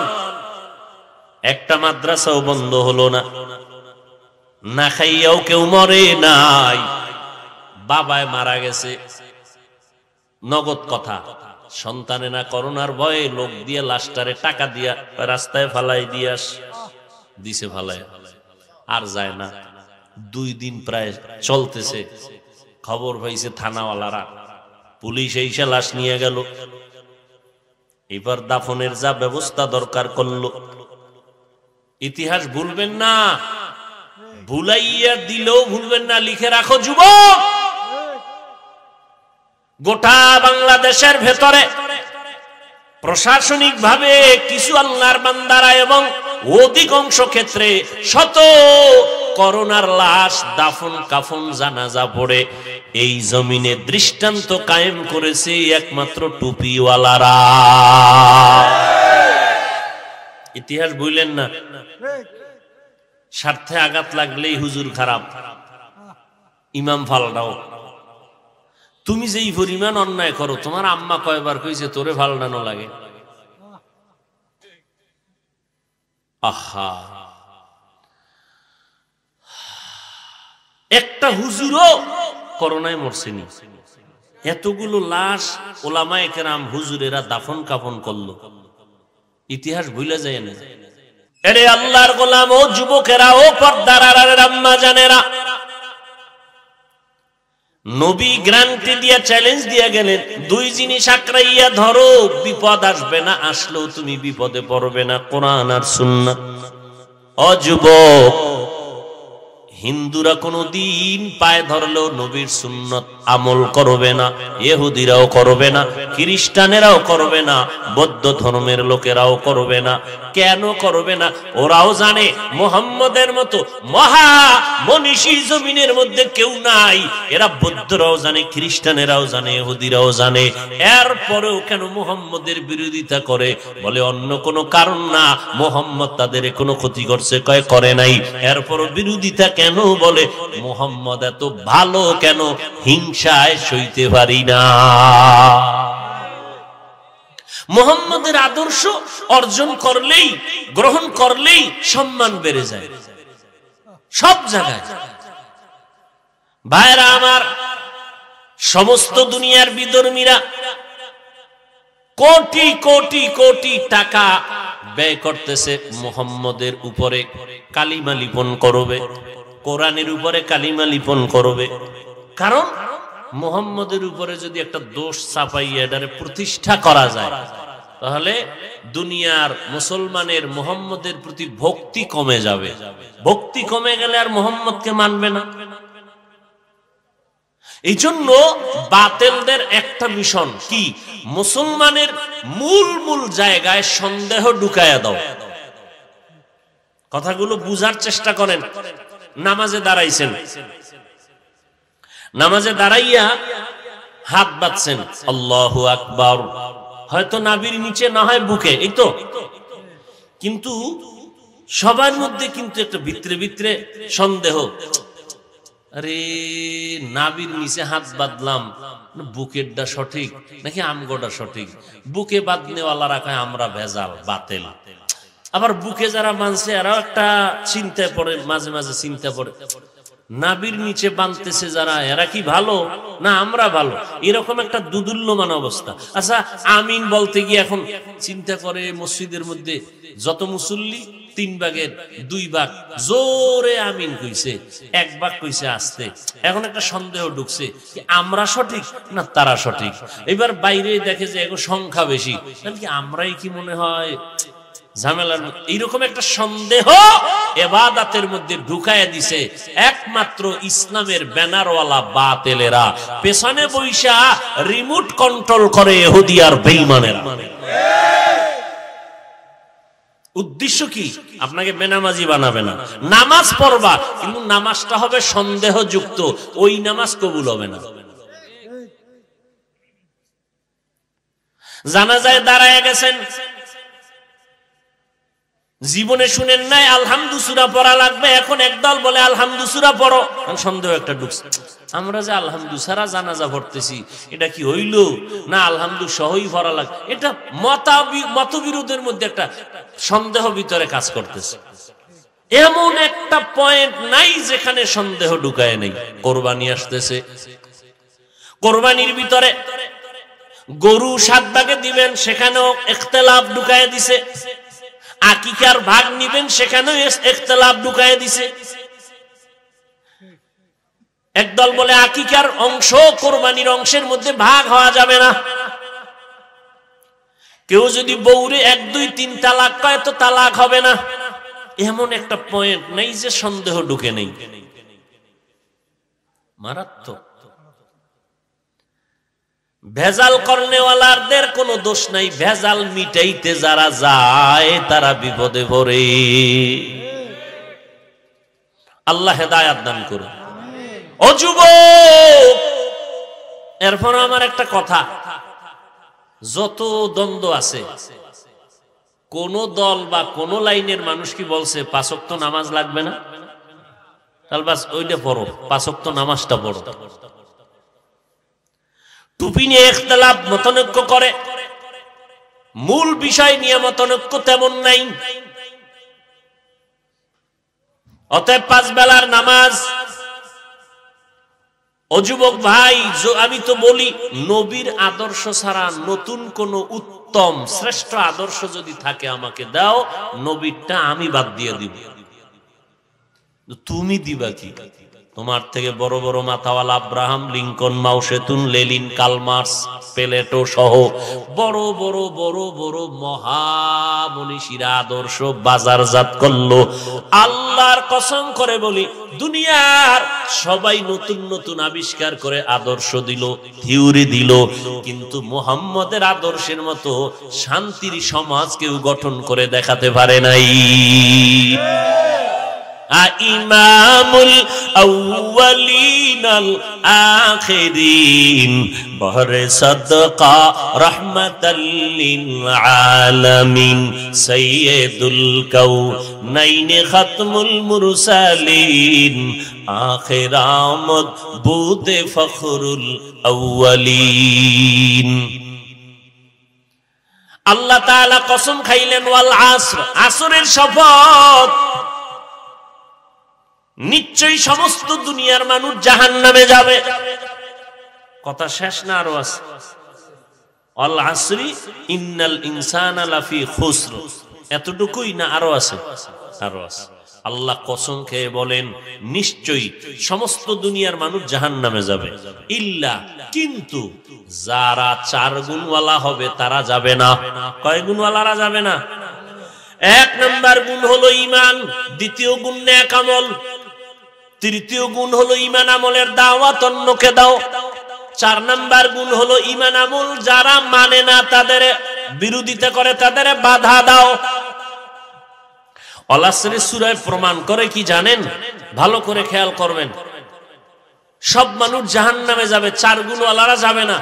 S1: একটা মাদ্রাসাও বন্ধ হলো না, না খাইয়াও কেউ মরে নাই। বাবায় মারা গেছে, নগদ কথা, সন্তানে না করোনার ভয়ে লোক দিয়ে লাশটারে টাকা দিয়া রাস্তায় ফালাই দিয়াস দিছে, ফালাই আর যায় না। 2 দিন প্রায় চলতেছে, খবর পাইছে থানাওয়ালারা, পুলিশ এসে লাশ নিয়ে গেল। এবার দাফনের যা ব্যবস্থা দরকার করলো। ইতিহাস ভুলবেন না, ভুলাইয়া দিলেও ভুলবেন না, লিখে রাখো যুবক। গোটা বাংলাদেশের ভেতরে প্রশাসনিক ভাবে কিছু আল্লাহর বান্দারা এবং অধিকাংশ ক্ষেত্রে শত করোনার লাশ দাফন কাফন জানাজা পড়ে এই জমিনে দৃষ্টান্ত কায়েম করেছে একমাত্র টুপিওয়ালারা। ইতিহাস ভুলেন না। স্বার্থে আঘাত লাগলেই হুজুর খারাপ, ইমাম ফালটাও। তুমি যেই পরিমাণ অন্যায় করো, তোমার আম্মা কয়বার কইছে তোরে ফালটানো লাগে? আহা, একটা হুজুরও করোনায় মরছেনি। এতগুলো লাশ ওলামায়ে কেরাম হুজুরেরা দাফন কাফন করলো, ইতিহাস ভুলে যায় না। এরে আল্লাহর গোলাম ও যুবকেরা, ও পর্দার আড়ালের আম্মা জানেরা, নবী গ্যারান্টি দিয়ে চ্যালেঞ্জ দিয়ে গেলেন, 2 জিনিস আঁকড়াইয়া ধরো, বিপদ আসবে না, আসলেও তুমি বিপদে পড়বে না, কোরআন আর সুন্নাত। ও যুবক, হিন্দুরা কোনদিন পায়ে ধরলেও নবীর সুন্নত আমল করবে না, ইহুদিরাও করবে না, খ্রিস্টানেরাও করবে না, বৌদ্ধ ধর্মের লোকেরাও করবে না। কেন করবে না? ওরাও জানে মুহাম্মদের মতো মহা মনীষী জমিনের মধ্যে কেউ নাই। এরা বৌদ্ধরাও জানে, খ্রিস্টানেরাও জানে, ইহুদিরাও জানে। এরপরেও কেন মুহাম্মদের বিরোধিতা করে? বলে অন্য কোনো কারণ না, মুহাম্মদ তাদের কোনো ক্ষতি করছে? কয় করে নাই। এরপরও বিরোধিতা কেন? বলে মুহাম্মদ এত ভালো কেন, হিংসায় সইতে পারি না। মুহাম্মদের আদর্শ অর্জন করলেই, গ্রহণ করলেই সম্মান বেড়ে যায় সব জায়গায়। ভাইরা আমার, সমস্ত দুনিয়ার বিধর্মীরা কোটি কোটি কোটি টাকা ব্যয় করতেছে মুহাম্মদের উপরে, কালিমা লিপন করবে, কোরআনের উপরে কালিমা লিপন করবে। কারণ মুহাম্মদের উপরে যদি একটা দোষ চাপাইয়া এটারে প্রতিষ্ঠা করা যায়, তাহলে দুনিয়ার মুসলমানের মুহাম্মদের প্রতি ভক্তি কমে যাবে। ভক্তি কমে গেলে আর মুহাম্মদকে মানবে না। এই জন্য বাতিলদের একটা মিশন কি, মুসলমানের মূল মূল জায়গায় সন্দেহ ঢুকায়া দাও। কথাগুলো বুঝার চেষ্টা করেন। নামাজে দাঁড়াইছেন, নামাজে দাঁড়াইয়া হাত বাঁধছেন, আল্লাহু আকবার, হয়তো নাভির নিচে না হয় বুকে, এই তো, কিন্তু সবার মধ্যে কিন্তু একটা ভিতরে ভিতরে সন্দেহ, আরে নাভির নিচে হাত বাঁধলাম, বুকেরটা সঠিক নাকি আমগোটা সঠিক? বুকে বাঁধনেওয়ালারা কয় আমরা ভেজাল, বাতিল। আবার বুকে যারা মানছে এরাও একটা চিন্তায় পড়ে, মাঝে মাঝে চিন্তা পড়ে, নাভির নিচে বাঁধতেছে যারা, এরা কি ভালো না আমরা ভালো? এরকম একটা দুদুল্যমান অবস্থা। আচ্ছা, আমিন বলতে গিয়ে এখন চিন্তা করে, মসজিদের মধ্যে যত মুসল্লি 3 ভাগের 2 ভাগ জোরে আমিন কইছে, 1 ভাগ কইছে আস্তে। এখন একটা সন্দেহ ঢুকছে, আমরা সঠিক না তারা সঠিক? এবার বাইরে দেখে যে এগো সংখ্যা বেশি, তাহলে কি আমরাই কি মনে হয় ঝামেলার? এইরকম একটা সন্দেহ ইবাদতের মধ্যে ঢুকায়া দিছে একমাত্র ইসলামের ব্যানারওয়ালা বাতিলেরা, পেছনে বইসা রিমোট কন্ট্রোল করে ইহুদি আর বেঈমানেরা। উদ্দেশ্য কি? আপনাকে বেনামাজি বানাবে না, নামাজ পড়বা, কিন্তু নামাজটা হবে সন্দেহযুক্ত, ওই নামাজ কবুল হবে না। জানাজায় দাঁড়ায় গেছেন, জীবনে শুনেন নাই আলহামদু সূরা পড়া লাগবে, এখন একদল বলে আলহামদু সূরা পড়ো, সন্দেহ একটা ঢুকছে, আমরা যে আলহামদু ছাড়া জানাজা পড়তেছি, এটা কি হইল না আলহামদু সহই পড়া লাগবে? এটা মতবিরোধের মধ্যে একটা সন্দেহ ভিতরে কাজ করতেছে। এমন একটা পয়েন্ট নাই যেখানে সন্দেহ ঢুকায় নেই। কোরবানি আসতেছে, কোরবানির ভিতরে গরু 7 ভাগে দিবেন, সেখানেও ইখতিলাফ ঢুকায় দিছে। আকিকার ভাগ নিবেন, সেখানেও ইখতিলাফ ঢুকায় দিছে। একদল বলে আকিকার অংশ কোরবানির অংশের মধ্যে ভাগ হওয়া যাবে না। কেউ যদি বউরে 1, 2, 3 তালাক কয় তো তালাক হবে না। এমন একটা পয়েন্ট নেই যে সন্দেহ ঢুকে নেই। মারাত্মক। ভেজাল করনেওয়ালাদের কোনো দোষ নাই, ভেজাল মিটাইতে যারা যায় তারা বিপদে পড়ে। আল্লাহ হেদায়েত দান করুন। ও যুবক, এরপর আমার একটা কথা, যত দ্বন্দ্ব আছে, কোন দল বা কোন লাইনের মানুষ কি বলছে 5 ওয়াক্ত নামাজ লাগবে না? তাহলে বাস ওইটা পড়ো, 5 ওয়াক্ত নামাজটা পড়ো। টুপি নিয়ে ইখতিলাফ মতনৈক্য করে, মূল বিষয় নিয়ে মতনৈক্য তেমন নাই। অতএব 5 বেলার নামাজ। ও যুবক ভাই, আমি তো বলি নবীর আদর্শ ছাড়া নতুন কোন উত্তম শ্রেষ্ঠ আদর্শ যদি থাকে আমাকে দাও, নবীরটা আমি বাদ দিয়ে দিব। তুমি দিবা কি? তোমার থেকে বড় বড় মাথাওয়ালা আব্রাহাম লিঙ্কন, মাও সেতুন, লেনিন, কার্ল মার্কস, প্লেটো সহ বড় বড় বড় বড় মহামনীষীরা আদর্শ বাজারজাত করলো। আল্লাহর কসম করে বলি, দুনিয়ার সবাই নতুন নতুন আবিষ্কার করে আদর্শ দিল, থিওরি দিল, কিন্তু মুহাম্মদের আদর্শের মতো শান্তির সমাজ কেউ গঠন করে দেখাতে পারে নাই। ইমামুল আউয়ালিনাল আখিরিন বহরে সাদকা রাহমাতাল লিল আলামিন সাইয়্যিদুল কাউনাইন খাতমুল মুরসালিন আখির আমদ বুতে ফখরুল আউয়ালিন। আল্লাহ তাআলা কসম খাইলেন, ওয়াল আসর, আসরের শপথ, নিশ্চয়ই সমস্ত দুনিয়ার মানুষ জাহান্নামে যাবে। কথা শেষ না আরো আছে? আল আসরি ইন্নাল ইনসানা লাফি খুসর, এতটুকুই না আরো আছে? আরো আছে। আল্লাহ কসম খেয়ে বলেন, নিশ্চয়ই সমস্ত দুনিয়ার মানুষ জাহান্নামে যাবে, ইল্লা, কিন্তু যারা 4 গুণওয়ালা হবে তারা যাবে না। কয় গুণওয়ালারা যাবে না? 1 নাম্বার গুণ হলো ঈমান, দ্বিতীয় গুণ নেক আমল, তৃতীয় গুণ হলো ঈমান আমলের দাওয়াত অন্যকে দাও। 4 নাম্বার গুণ হলো ঈমান আমল যারা মানে না তাদের বিরোধিতা করে, তাদের বাধা দাও। আল আসরের সূরায় প্রমাণ করে কি জানেন? ভালো করে খেয়াল করবেন। সব মানুষ জাহান্নামে যাবে, 4 গুণওয়ালারা যাবে না।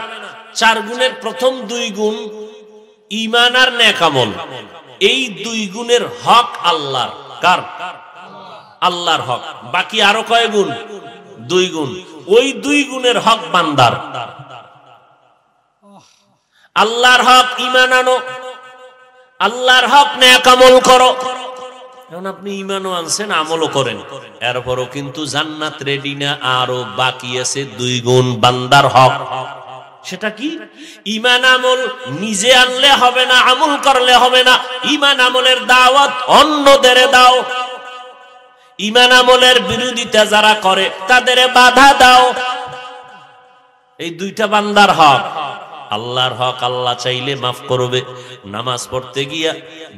S1: 4 গুণের প্রথম 2 গুণ ঈমান আর নেক আমল। এই 2 গুণের হক আল্লাহর। কার? আল্লাহর হক। বাকি আরো কয় গুণ? 2 গুণ। ওই 2 গুণের হক বান্দার। আল্লাহর হক ঈমান আনো, আল্লাহর হক নেক আমল করো। এখন আপনি ঈমানও আনছেন, আমলও করেন, এরপরও কিন্তু জান্নাত রেডি না, আরো বাকি আছে 2 গুণ বান্দার হক। সেটা কি? ঈমান আমল নিজে আনলে হবে না, আমল করলে হবে না। ঈমান আমলের দাওয়াত অন্যদের দাও। ঈমান আমলের বিরোধিতা যারা করে তাদের বাধা দাও। এই 2টা বান্দার হক। আল্লাহর হক আল্লাহ চাইলে মাফ করবে। নামাজ পড়তে গিয়া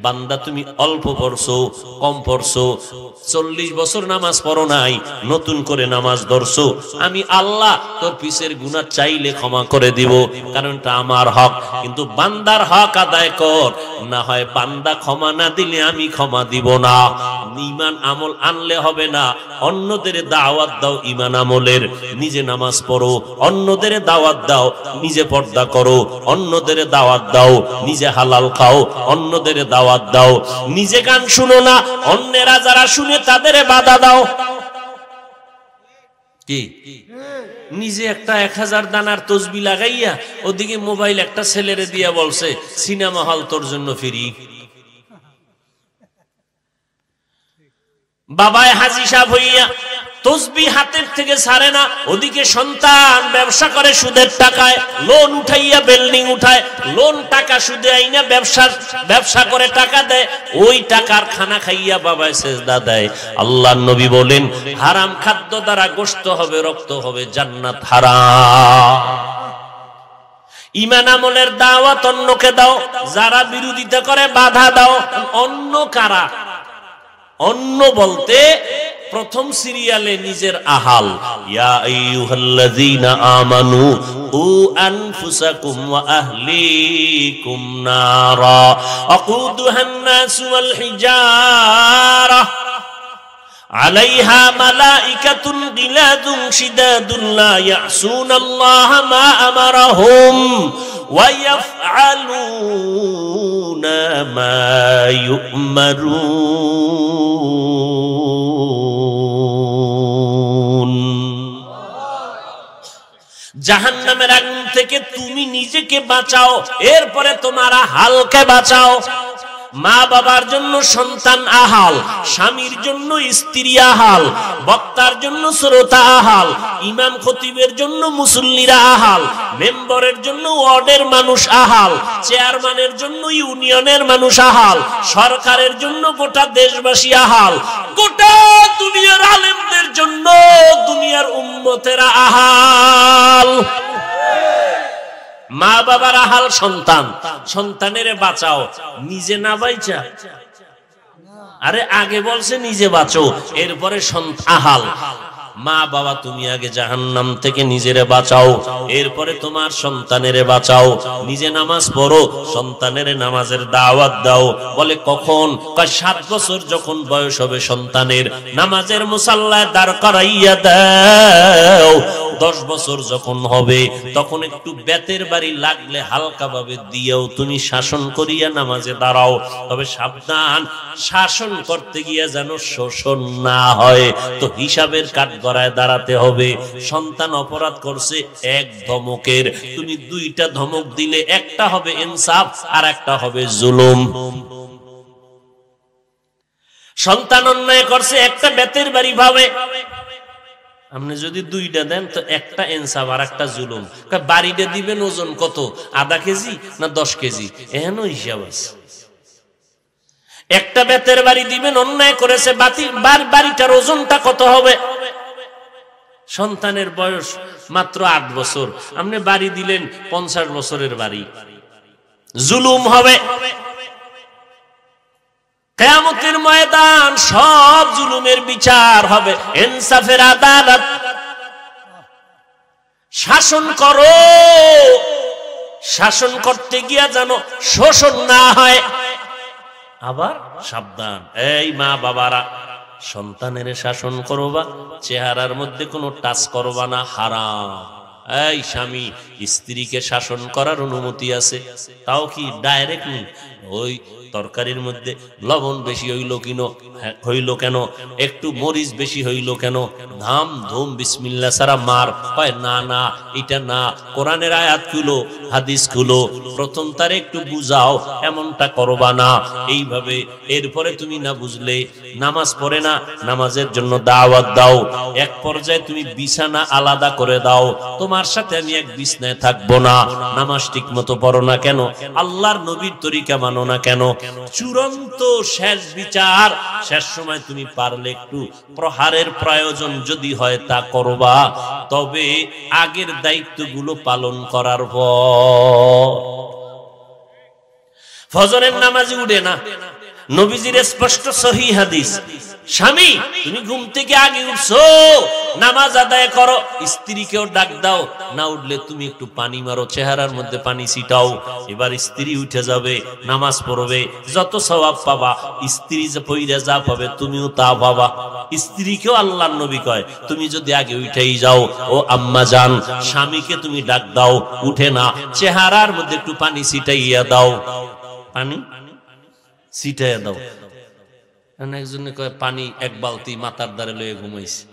S1: বান্দা তুমি অল্প পড়ছো, কম পড়ছো, 40 বছর নামাজ পড়ো নাই, নতুন করে নামাজ ধরছো, আমি আল্লাহ তোর পিছের গুনাহ চাইলে ক্ষমা করে দিব, কারণ এটা আমার হক। কিন্তু বান্দার হক আদায় কর, না হয় বান্দা ক্ষমা না দিলে আমি ক্ষমা দিব না। ঈমান আমল আনলে হবে না, অন্যদের দাওয়াত দাও ঈমান আমলের। নিজে নামাজ পড়ো, অন্যদের দাওয়াত দাও। নিজে পর্দা করো, অন্যদের দাওয়াত দাও। নিজে হালাল খাও, অন্যদের দাওয়াত দাও। নিজে গান শুনো না, অন্যেরা যারা শুনে তাদের বাধা দাও। কি? নিজে একটা 1000 দানার তসবি লাগাইয়া ওদিকে মোবাইল একটা ছেলেরে দিয়া বলছে সিনেমা হল তোর জন্য ফ্রি। বাবায় হাজী সাহেব হইয়া তসবি হাতের থেকে ছাড়ে না, ওদিকে সন্তান ব্যবসা করে সুদের টাকায়, লোন উঠাইয়া বিল্ডিং উঠায়, লোন টাকা সুদে আইনা ব্যবসা করে টাকা দেয়, ওই টাকার খানা খাইয়া বাবায় সেজদা দেয়। আল্লাহর নবী বলেন হারাম খাদ্য দ্বারা গোশত হবে, রক্ত হবে, জান্নাত হারাম। ঈমান আমলের দাওয়াত অন্যকে দাও, যারা বিরোধিতা করে বাধা দাও। অন্য কারা? অন্য বলতে প্রথম সিরিয়ালে নিজের আহাল। ইয়া আইয়ুহাল্লাযীনা আমানু উ আনফুসাকুম ওয়া আহলিকুম নারা আকুদুহান নাস ওয়াল হিজারা আলাইহা মালাইকাতুন গিলাদুন শিদাদুন লা ইয়াসুনাল্লাহা মা আমারাহুম ওয়া ইয়াফআলুনা মা ইউমারুন। জাহান্নামের আগুন থেকে তুমি নিজেকে বাঁচাও, এরপরে তোমার আহালকে বাঁচাও। মা বাবার জন্য সন্তান আহাল, স্বামীর জন্য স্ত্রী আহাল, বক্তার জন্য শ্রোতা আহাল, ইমাম খতিবের জন্য মুসল্লিরা আহাল, মেম্বারের জন্য ওয়ার্ডের মানুষ আহাল, চেয়ারম্যানের জন্য ইউনিয়নের মানুষ আহাল, সরকারের জন্য গোটা দেশবাসী আহাল, গোটা দুনিয়ার আলেমদের জন্য দুনিয়ার উম্মতেরা আহাল। মা বাবার আহাল সন্তান, সন্তানের বাঁচাও, নিজে না বাইচা। আরে আগে বলছে নিজে বাঁচো, এরপরে আহাল। মা বাবা তুমি আগে জাহান্নাম থেকে নিজেরে বাঁচাও, এরপরে তোমার সন্তানের বাঁচাও। নিজে নামাজ পড়ো, সন্তানের নামাজের দাওয়াত দাও। বলে কখন? 7 বছর যখন বয়স হবে সন্তানের, নামাজের মুসাল্লায় দাঁড় করাইয়া দাও। 10 বছর যখন হবে তখন একটু বেতের বাড়ি লাগলে হালকা ভাবে দিয়েও তুমি শাসন করিয়া নামাজে দাঁড়াও। তবে সাবধান, শাসন করতে গিয়া যেন শোষণ না হয়। তো হিসাবের কাঠগড়ায় দাঁড়াতে হবে। সন্তান অপরাধ করছে, 1 ধমকের তুমি 2টা ধমক দিলে, একটা হবে ইনসাফ আর একটা হবে জুলুম। সন্তান অন্যায় করছে, একটা বেতের বাড়ি ভাবে, আপনি যদি 2টা দেন তো একটা ইনসাফ আর একটা জুলুম। বাড়িটা দিবেন ওজন কত? আধা কেজি না 10 কেজি? এহেনও হিসাব আছে। একটা বেতের বাড়ি দিবেন, অন্যায় করেছে, বাড়িটার ওজনটা কত হবে? সন্তানের বয়স মাত্র 8 বছর, আপনি বাড়ি দিলেন 50 বছরের বাড়ি, জুলুম হবে। কিয়ামতের ময়দান সব জুলুমের বিচার হবে, ইনসাফের আদালত। শাসন করো, শাসন করতে গিয়া যেন শোষণ না হয়। আবার সাবধান, এই মা বাবারা, সন্তানের শাসন করবা, চেহারার মধ্যে কোনো টাচ করবা না, হারাম। এই স্বামী, স্ত্রীকে শাসন করার অনুমতি আছে, তাও কি ডাইরেক্ট নেই। ওই তরকারির মধ্যে লবণ বেশি হইল কেন, একটু মরিচ বেশি হইল কেন, ধাম ধুম বিসমিল্লাহ সারা মার হয় না, না এটা না, কোরআনের আয়াত খুলো, হাদিস খুলো, প্রথম তারে একটু বুঝাও, এমনটা করবা না। এইভাবে এরপরে তুমি না বুঝলে নামাজ পড়ে না, নামাজের জন্য দাওয়াত দাও। এক পর্যায়ে তুমি বিছানা আলাদা করে দাও, তোমার সাথে আমি এক বিছনায় থাকবো না। নামাজ ঠিক মতো পড়ো না কেন, আল্লাহর নবীর তরিকা মানো না কেন। চূড়ান্ত শেষ বিচার, শেষ সময় তুমি পারলে একটু প্রহারের প্রয়োজন যদি হয় তা করবা, তবে আগের দায়িত্বগুলো পালন করার পর। ফজরের নামাজে উঠে না, নবীজির স্পষ্ট সহিহ হাদিস, স্বামী তুমি ঘুম থেকে আগে উঠছো, নামাজ আদায় করো, স্ত্রীকেও ডাক দাও, না উঠলে তুমি একটু পানি মারো, চেহারার মধ্যে পানি ছিটাও। এবার স্ত্রী উঠে যাবে, নামাজ পড়বে, যত সওয়াব পাবা, স্ত্রী যে পইরা যা পাবে তুমিও তা পাবা। স্ত্রীকেও আল্লাহর নবী কয়, তুমি যদি আগে উঠেই যাও, ও আম্মা জান, স্বামীকে তুমি ডাক দাও, উঠে না, চেহারার মধ্যে একটু পানি ছিটাইয়া দাও, পানি ছিটাইয়া দাও। একজনে কয় পানি এক বালতি মাথার দ্বারে লয়ে ঘুমাইছে।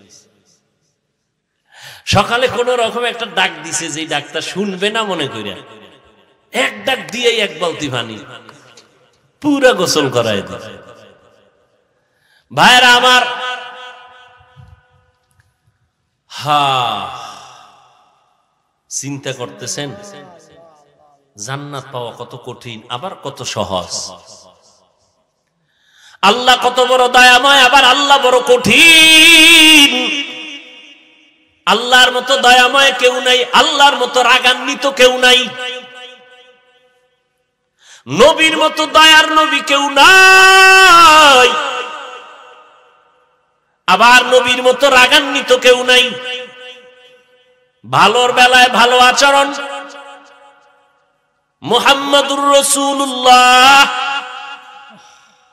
S1: সকালে কোন রকম একটা ডাক দিছে, যে ডাকটা শুনবে না মনে করিয়া, এক ডাক দিয়ে এক বালতি পানি পুরা গোসল করায় দিছে। ভাইরা আমার, চিন্তা করতেছেন জান্নাত পাওয়া কত কঠিন, আবার কত সহজ। আল্লাহ কত বড় দয়াময়, আবার আল্লাহ বড় কঠিন। আল্লাহর মতো দয়াময় কেউ নাই, আল্লাহর মতো রাগান্বিত কেউ নাই, নবীর মতো দয়ার নবী কেউ নাই, আবার নবীর মতো রাগান্বিত কেউ নাই। ভালোর বেলায় ভালো আচরণ, মুহাম্মাদুর রাসূলুল্লাহ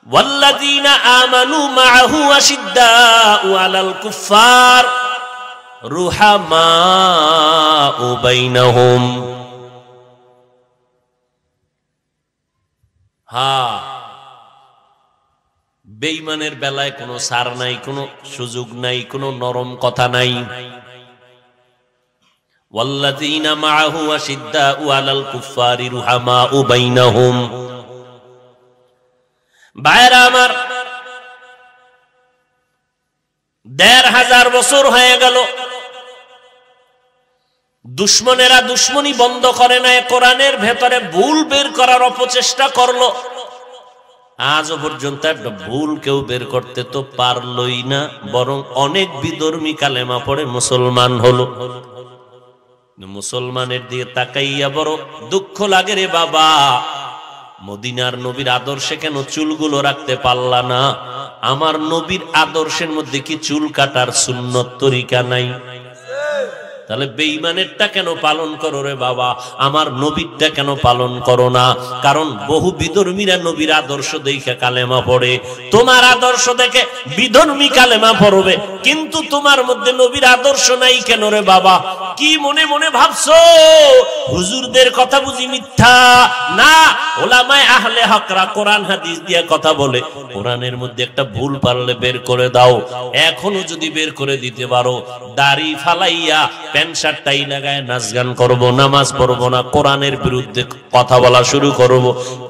S1: ওয়াল্লাযীনা আমানু মাআহু আশিদ্দাউ আলাল কুফফার রুহামাউ বাইনাহুম। বেঈমানের বেলায় কোনো ছাড় নাই, কোনো সুযোগ নাই, কোনো নরম কথা নাই। ওয়াল্লাযীনা মাআহু আশিদ্দাউ আলাল কুফফারি রুহামাউ বাইনাহুম। ভাইরা আমার, ১৫০০ বছর হয়ে গেল, দুশ্মনেরা দুশ্মনী বন্ধ করে নাই, কোরআনের ভেতরে ভুল বের করার অপচেষ্টা করলো। আজও পর্যন্ত একটা ভুল কেউ বের করতে তো পারলই না, বরং অনেক বিধর্মী কালেমা পড়ে মুসলমান হলো। মুসলমানের দিকে তাকাইয়া বড় দুঃখ লাগে রে বাবা, মদিনার নবীর আদর্শে কেন চুলগুলো রাখতে পারলা না? আমার নবীর আদর্শের মধ্যে কি চুল কাটার সুন্নত তরিকা নাই? তাহলে বেঈমানেরটা কেন পালন করো রে বাবা, আমার নবীরটা কেন পালন করো না? কারণ বহু বিধর্মীরা নবীর আদর্শ দেখে কালেমা পড়ে, তোমার আদর্শ দেখে বিধর্মী কালেমা পড়বে, কিন্তু তোমার মধ্যে নবীর আদর্শ নাই কেন রে বাবা? কি মনে মনে ভাবছো হুজুরদের কথা বুঝি মিথ্যা? না, ওলামায়ে আহলে হকরা কোরআন হাদিস দিয়ে কথা বলে, কোরআনের মধ্যে একটা ভুল পারলে বের করে দাও। এখনো যদি বের করে দিতে পারো, দাড়ি ফালাইয়া প্যান্ট শার্ট টাই লাগায় নাচ গান করবো, নামাজ পড়বো না, কোরআনের বিরুদ্ধে কথা বলা শুরু করব,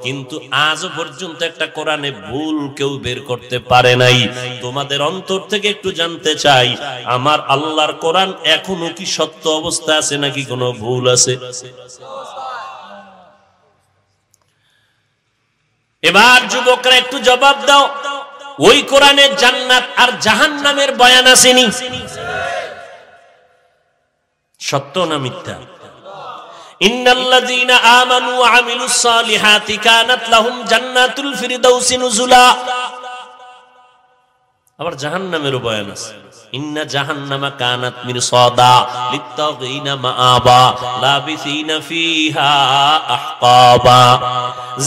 S1: কিন্তু আজও পর্যন্ত একটা কোরআনে ভুল কেউ বের করতে পারে নাই। তোমাদের অন্তর থেকে একটু জানতে চাই, আমার আল্লাহর কোরআন এখনো কি সত্য অবস্থা আছে নাকি কোনো ভুল আছে? এবার যুবকরা একটু জবাব দাও, ওই কোরআনে জান্নাত আর জাহান্নামের বয়ান আসেনি? সত্য না মিথ্যা? ইন্নাল্লাযীনা আমানু ওয়া আমিলুস সালিহাতি কানাত লাহুম জান্নাতুল ফিরদাউসি নুজুলা। আবার জাহান্নামেরও বয়ান আছে, ইন্না জাহান্নামা কানাত মিরসাদা লিত্তাগিনা মাআবা লাবিসিনা ফিহা আহকাবা।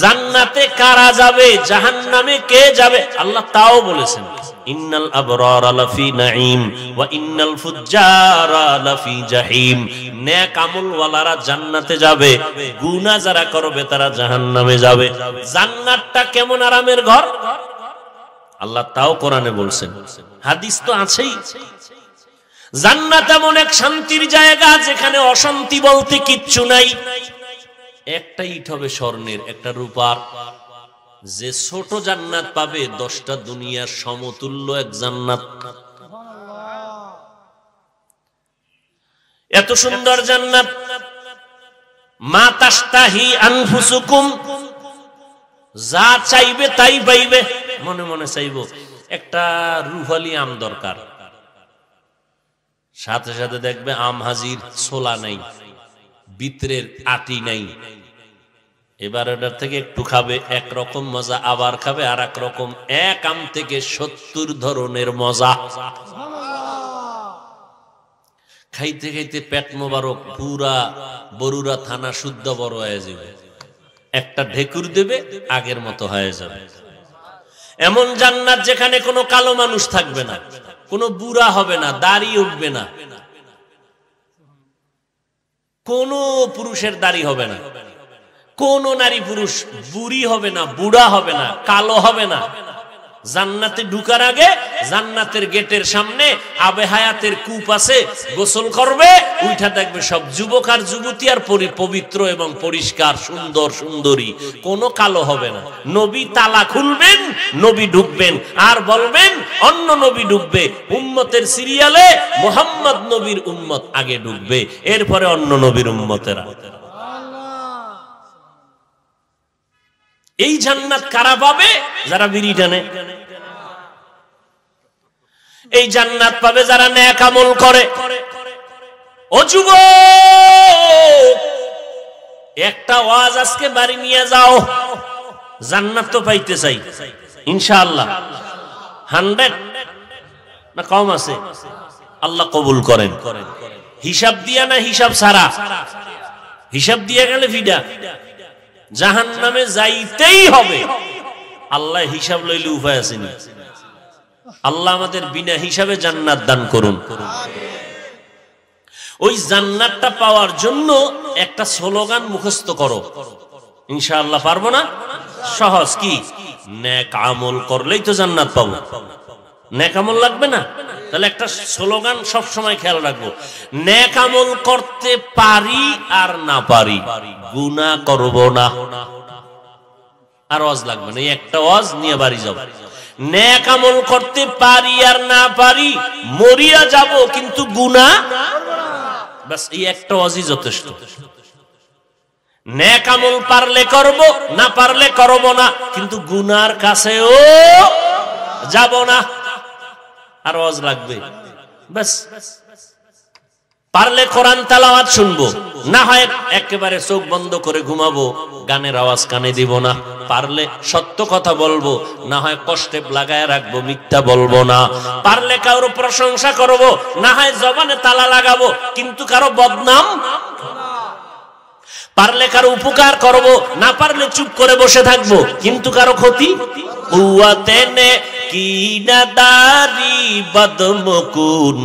S1: জান্নাতে কারা যাবে, জাহান্নামে কে যাবে, আল্লাহ তাও বলেছেন, ইন্নাল আবরারা লাফি নাঈম ওয়া ইন্নাল ফুজ্জারা লাফি জাহিম। নেক আমলওয়ালারা জান্নাতে যাবে, গুনাহ যারা করবে তারা জাহান্নামে যাবে। জান্নাতটা কেমন আরামের ঘর আল্লাহ তাও কোরআনে বলছেন, হাদিস তো আছেই। জান্নাত এমন এক শান্তির জায়গা যেখানে অশান্তি বলতে কিচ্ছু নাই। একটা ইট হবে স্বর্ণের, একটা রূপার। যে ছোট জান্নাত পাবে 10টা দুনিয়ার সমতুল্য এক জান্নাত। এত সুন্দর জান্নাত, মা তাশতাহি আনফুসুকুম, যা চাইবে তাই পাইবে। মনে মনে চাইবো একটা রুহালি আম দরকার, সাথে সাথে দেখবে আম হাজির, ছোলা নাই, ভিতরের আটি নাই। এবার ওটার থেকে একটু খাবে, একরকম মজা, আবার খাবে আর এক রকম। এক আম থেকে 70 ধরনের মজা। খাইতে খাইতে পেট মোবারক, পুরা বরুড়া থানা শুদ্ধ বড় হয়ে যাবে। একটা ঢেকুর দেবে, আগের মতো হয়ে যাবে। এমন জান্নাত যেখানে কোনো কালো মানুষ থাকবে না, কোনো বুড়া হবে না, দাড়ি উঠবে না, কোন পুরুষের দাড়ি হবে না, কোন নারী পুরুষ বুড়ি হবে না, বুড়া হবে না, কালো হবে না। জান্নাতে ঢুকার আগে জান্নাতের গেটের সামনে আবে হায়াতের কূপ আছে, গোসল করবে, উঠা দেখবে সব যুবক আর যুবতী, আর পবিত্র এবং পরিষ্কার, সুন্দর সুন্দরী, কোনো কালো হবে না। নবী তালা খুলবেন, নবী ঢুকবেন, আর বলবেন অন্য নবী ঢুকবে। উম্মতের সিরিয়ালে মুহাম্মদ নবীর উম্মত আগে ঢুকবে, এরপরে অন্য নবীর উম্মতেরা। এই জান্নাত কারা পাবে? যারা বিড়ি টানে। এই জান্নাত পাবে যারা নেক আমল করে। ও যুবক, একটা ওয়াজ আজকে বাড়ি নিয়ে যাও, জান্নাত তো পাইতে চাই ইনশাআল্লাহ। 100 না কম আছে? আল্লাহ কবুল করেন। হিসাব দিয়া না হিসাব ছাড়া? হিসাব দিয়ে গেলে ফিডা, জাহান্নামে যাইতেই হবে। আল্লাহ হিসাব লইলে উপায় আসেনি। আল্লাহ আমাদের বিনা হিসাবে জান্নাত দান করুন। ওই জান্নাতটা পাওয়ার জন্য একটা স্লোগান মুখস্থ করো, ইনশাআল্লাহ। পারবো না? সহজ। কি? নেক আমল করলেই তো জান্নাত পাবো। নেক আমল লাগবে না? তাহলে একটা স্লোগান সব সময় খেয়াল রাখবো, নেক আমল করতে পারি আর না পারি, গুনাহ করব না। আর ওয়াজ লাগবে না, এই একটা ওয়াজ নিয়ে বাড়ি যাও। নেক আমল করতে পারি আর না পারি, মরিয়া যাব কিন্তু গুনাহ, বাস এই একটা ওয়াজই যথেষ্ট। নেক আমল পারলে করব, না পারলে করব না, কিন্তু গুনার কাছেও যাব না। আর ওয়াজ লাগবে, বাস। পারলে কোরআন তেলাওয়াত শুনবো, না হয় একেবারে চোখ বন্ধ করে ঘুমাবো, গানের আওয়াজ কানে দিব না। পারলে সত্য কথা বলবো, না হয় কষ্টে লাগায় রাখবো, মিথ্যা বলবো না। পারলে কারো প্রশংসা করব, না হয় জবানে তালা লাগাবো, কিন্তু কারো বদনাম। পারলে কারো উপকার করব, না পারলে চুপ করে বসে থাকবো, কিন্তু কারো ক্ষতি। কুয়াতেনে কি নাদারি বদমকুন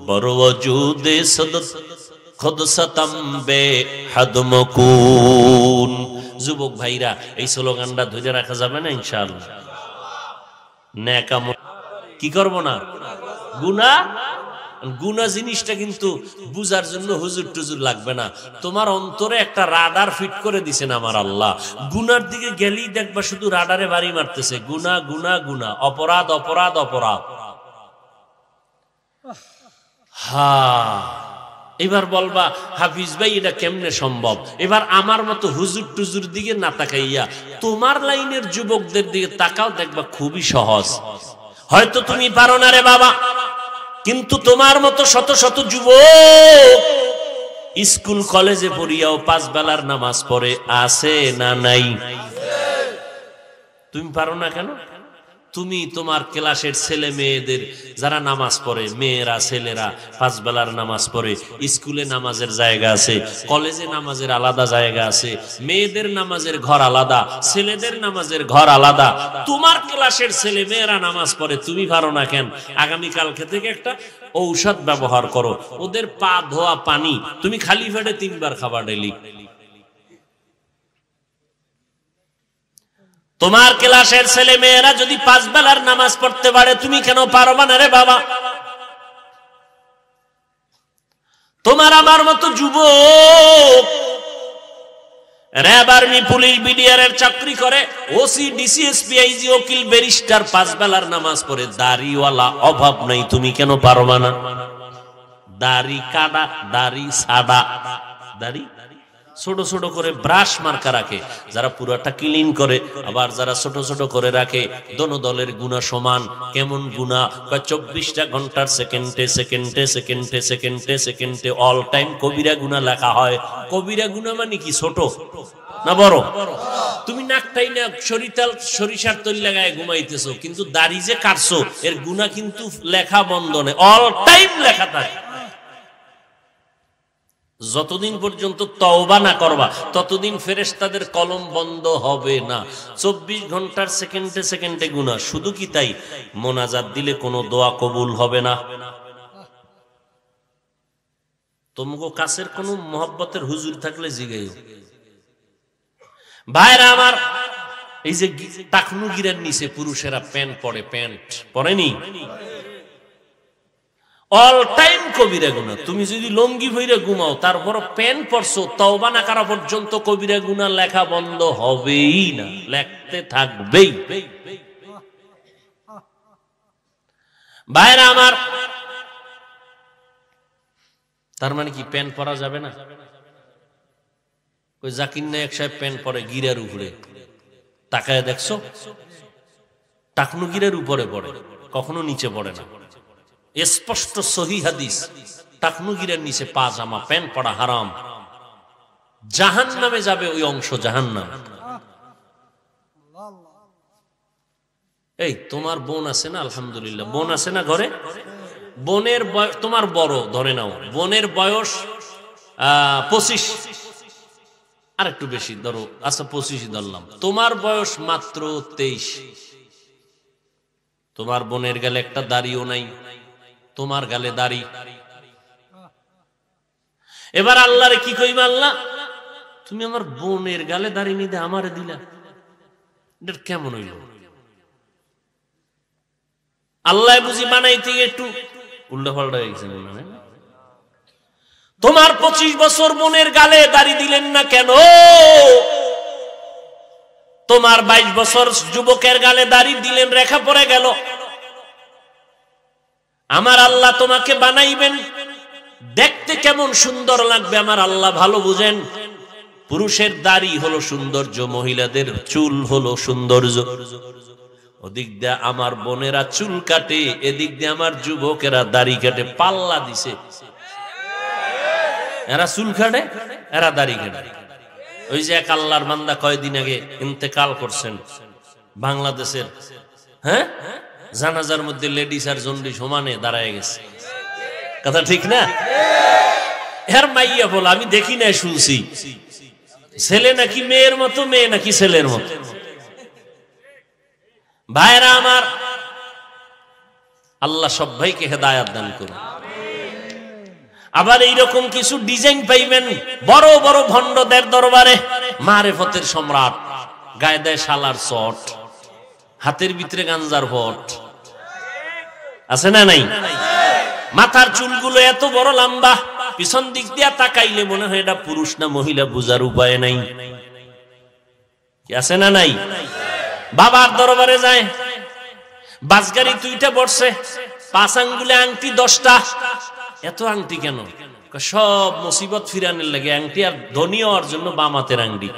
S1: বড় ওজুদে সদত খুদ সতম্বে হাদমকুন। যুবক ভাইরা, এই স্লোগানটা ধরে রাখা যাবে না ইনশাআল্লাহ? নেক আমল কি করব না, গুনাহ। গুনাহ জিনিসটা কিন্তু বুঝার জন্য হুজুর টুজুর লাগবে না। তোমার অন্তরে একটা রাডার ফিট করে দিছেন আমার আল্লাহ। গুনার দিকে গেলেই দেখবা শুধু রাডারে বাড়ি মারতেছে, গুনাহ গুনাহ গুনাহ, অপরাধ অপরাধ অপরাধ। এবার বলবা হাফিজ ভাই এটা কেমনে সম্ভব? এবার আমার মতো হুজুর টুজুর দিকে না তাকাইয়া তোমার লাইনের যুবকদের দিকে তাকাও, দেখবা খুবই সহজ। হয়তো তুমি পারো না রে বাবা, কিন্তু তোমার মতো শত শত যুবক স্কুল কলেজে পড়িয়াও 5 বেলার নামাজ পড়ে, আছে না নাই? তুমি পারো না কেন? তুমি তোমার ক্লাসের ছেলে মেয়েদের যারা নামাজ পড়ে, মেয়েরা ছেলেরা 5 বেলার নামাজ পড়ে, স্কুলে নামাজের জায়গা আছে, কলেজে নামাজের আলাদা জায়গা আছে, মেয়েদের নামাজের ঘর আলাদা, ছেলেদের নামাজের ঘর আলাদা। তোমার ক্লাসের ছেলে মেয়েরা নামাজ পড়ে, তুমি পারো না কেন? আগামীকালকে থেকে একটা ঔষধ ব্যবহার করো, ওদের পা ধোয়া পানি তুমি খালি পেটে 3 বার খাবা ডেইলি। তোমার ক্লাসের ছেলে মেয়েরা যদি 5 বেলার নামাজ পড়তে পারে, তুমি কেন পারবা না রে বাবা? তোমার আমার মতো যুবক র‍্যাব, আর্মি, পুলিশ, বিডিআর এর চাকরি করে, ওসি, ডিসি, এসপি, আইজি, উকিল, ব্যারিস্টার 5 বেলার নামাজ পড়ে, দাড়িওয়ালা অভাব নাই, তুমি কেন পারবা না? দাড়ি কাটা, দাড়ি সাদা, দাড়ি ছোট ছোট করে ব্রাশ মার্কা রাখে, যারা পুরাটা ক্লিন করে, আবার যারা ছোট ছোট করে রাখে। দোনো দলের গুনাহ সমান। কেমন গুনাহ? 24টা ঘন্টার সেকেন্ডে সেকেন্ডে সেকেন্ডে সেকেন্ডে সেকেন্ডে অল টাইম কবিরা গুনাহ লেখা হয়। কবিরা গুনাহ মানে কি, ছোট না বড়? তুমি নাকটাই না সরিষার তৈল লাগায় ঘুমাইতেছো, কিন্তু দাড়ি যে কাটছো এর গুনাহ কিন্তু লেখা বন্ধ নেই, অল টাইম লেখা থাকে। যতদিন পর্যন্ত তওবা না করবা ততদিন ফেরেশতাদের কলম বন্ধ হবে না। 24 ঘন্টার সেকেন্ডে সেকেন্ডে গুনাহ। শুধু কি তাই, মোনাজাত দিলে কোনো দোয়া কবুল হবে না। তোমাকে কাছের কোন মহব্বতের হুজুর থাকলে জিগাইও। ভাইরা আমার, এই যে টাকনু গিরার নিচে পুরুষেরা প্যান্ট পরে, প্যান্ট পরেনি, অল টাইম কবিরা গুনাহ। তুমি যদি লঙ্গি ভইরা ঘুমাও, তারপর প্যান্ট পরছো, তওবা না করা পর্যন্ত কবিরা গুনাহ লেখা বন্ধ হবেই না, লেখতে থাকবেই। ভাইরা আমার, তার মানে কি প্যান্ট পরা যাবে না? ওই জাকির নায়েক সাহেব প্যান্ট পরে গিরার উপরে, তাকায় দেখছো? টাকনু গিরার উপরে পড়ে, কখনো নিচে পড়ে না। স্পষ্ট সহিহ হাদিস, টাকনু গিরার নিচে পাজামা প্যান্ট পরা হারাম। জাহান্নামে যাবে ওই অংশ, জাহান্নাম। এই তোমার বোন আছে না? আলহামদুলিল্লাহ, বোন আছে না ঘরে? বোনের তোমার বড় ধরে নাও, বোনের বয়স 25, আর একটু বেশি ধরো, আচ্ছা 25 ধরলাম। তোমার বয়স মাত্র 23। তোমার বোনের গালে একটা দাড়িও নাই, তোমার গালে দাড়ি। এবার আল্লাহরে কি কইবা? আল্লাহ, তুমি আমার বোনের গালে দাড়ি নিতে আমারে দিলা, এটা কেমন হইল? আল্লাহ বুঝি বানাইতে একটু উল্টা পাল্টা হয়ে গেছে। তোমার 25 বছর বোনের গালে দাড়ি দিলেন না কেন? তোমার 22 বছর যুবকের গালে দাড়ি দিলেন, রেখা পড়ে গেল। আমার আল্লাহ তোমাকে বানাইবেন, দেখতে কেমন সুন্দর লাগবে আমার আল্লাহ ভালো বুঝেন। পুরুষের দাড়ি হলো সৌন্দর্য, মহিলাদের চুল হলো সৌন্দর্য। ওদিক দিয়ে আমার বোনেরা চুল কাটে, এদিক দিয়ে আমার যুবকেরা দাড়ি কাটে। পাল্লা দিছে, এরা চুল কাটে, এরা দাড়ি কাটে। ওই যে এক আল্লাহর বান্দা কয়েকদিন আগে ইন্তেকাল করছেন বাংলাদেশের, হ্যাঁ, জানাজার মধ্যে লেডিস আর জন্ডি সমানে দাঁড়ায় গেছে। কথা ঠিক না? এর মাইয়া বল, আমি দেখি না, শুনছি, ছেলে নাকি মেয়ের মতো, মেয়ে নাকি ছেলের মতো। ভাইরা আমার, আল্লাহ সব ভাইকে হেদায়াত দান করুন। আবার এইরকম কিছু ডিজাইন পাইবেন বড় বড় ভণ্ডদের দরবারে, মারেফতের সম্রাট, গায়ে দেয় শালার চট, হাতের ভিতরে গাঞ্জার ভট, আছে না নাই? মাথার চুলগুলো এত বড় লম্বা, পিছন দিক দিয়া তাকাইলে মনে হয় এটা পুরুষ না মহিলা বুঝার উপায় নাই। কি আছে না নাই? বাবার দরবারে যায়, বাসগাড়ি 2টা বসছে, 5 আঙ্গুলে আংটি 10টা। এত আংটি কেন? সব মুসিবত ফিরানোর লাগে আংটি, আর ধনী হওয়ার জন্য বাম হাতের আংটি।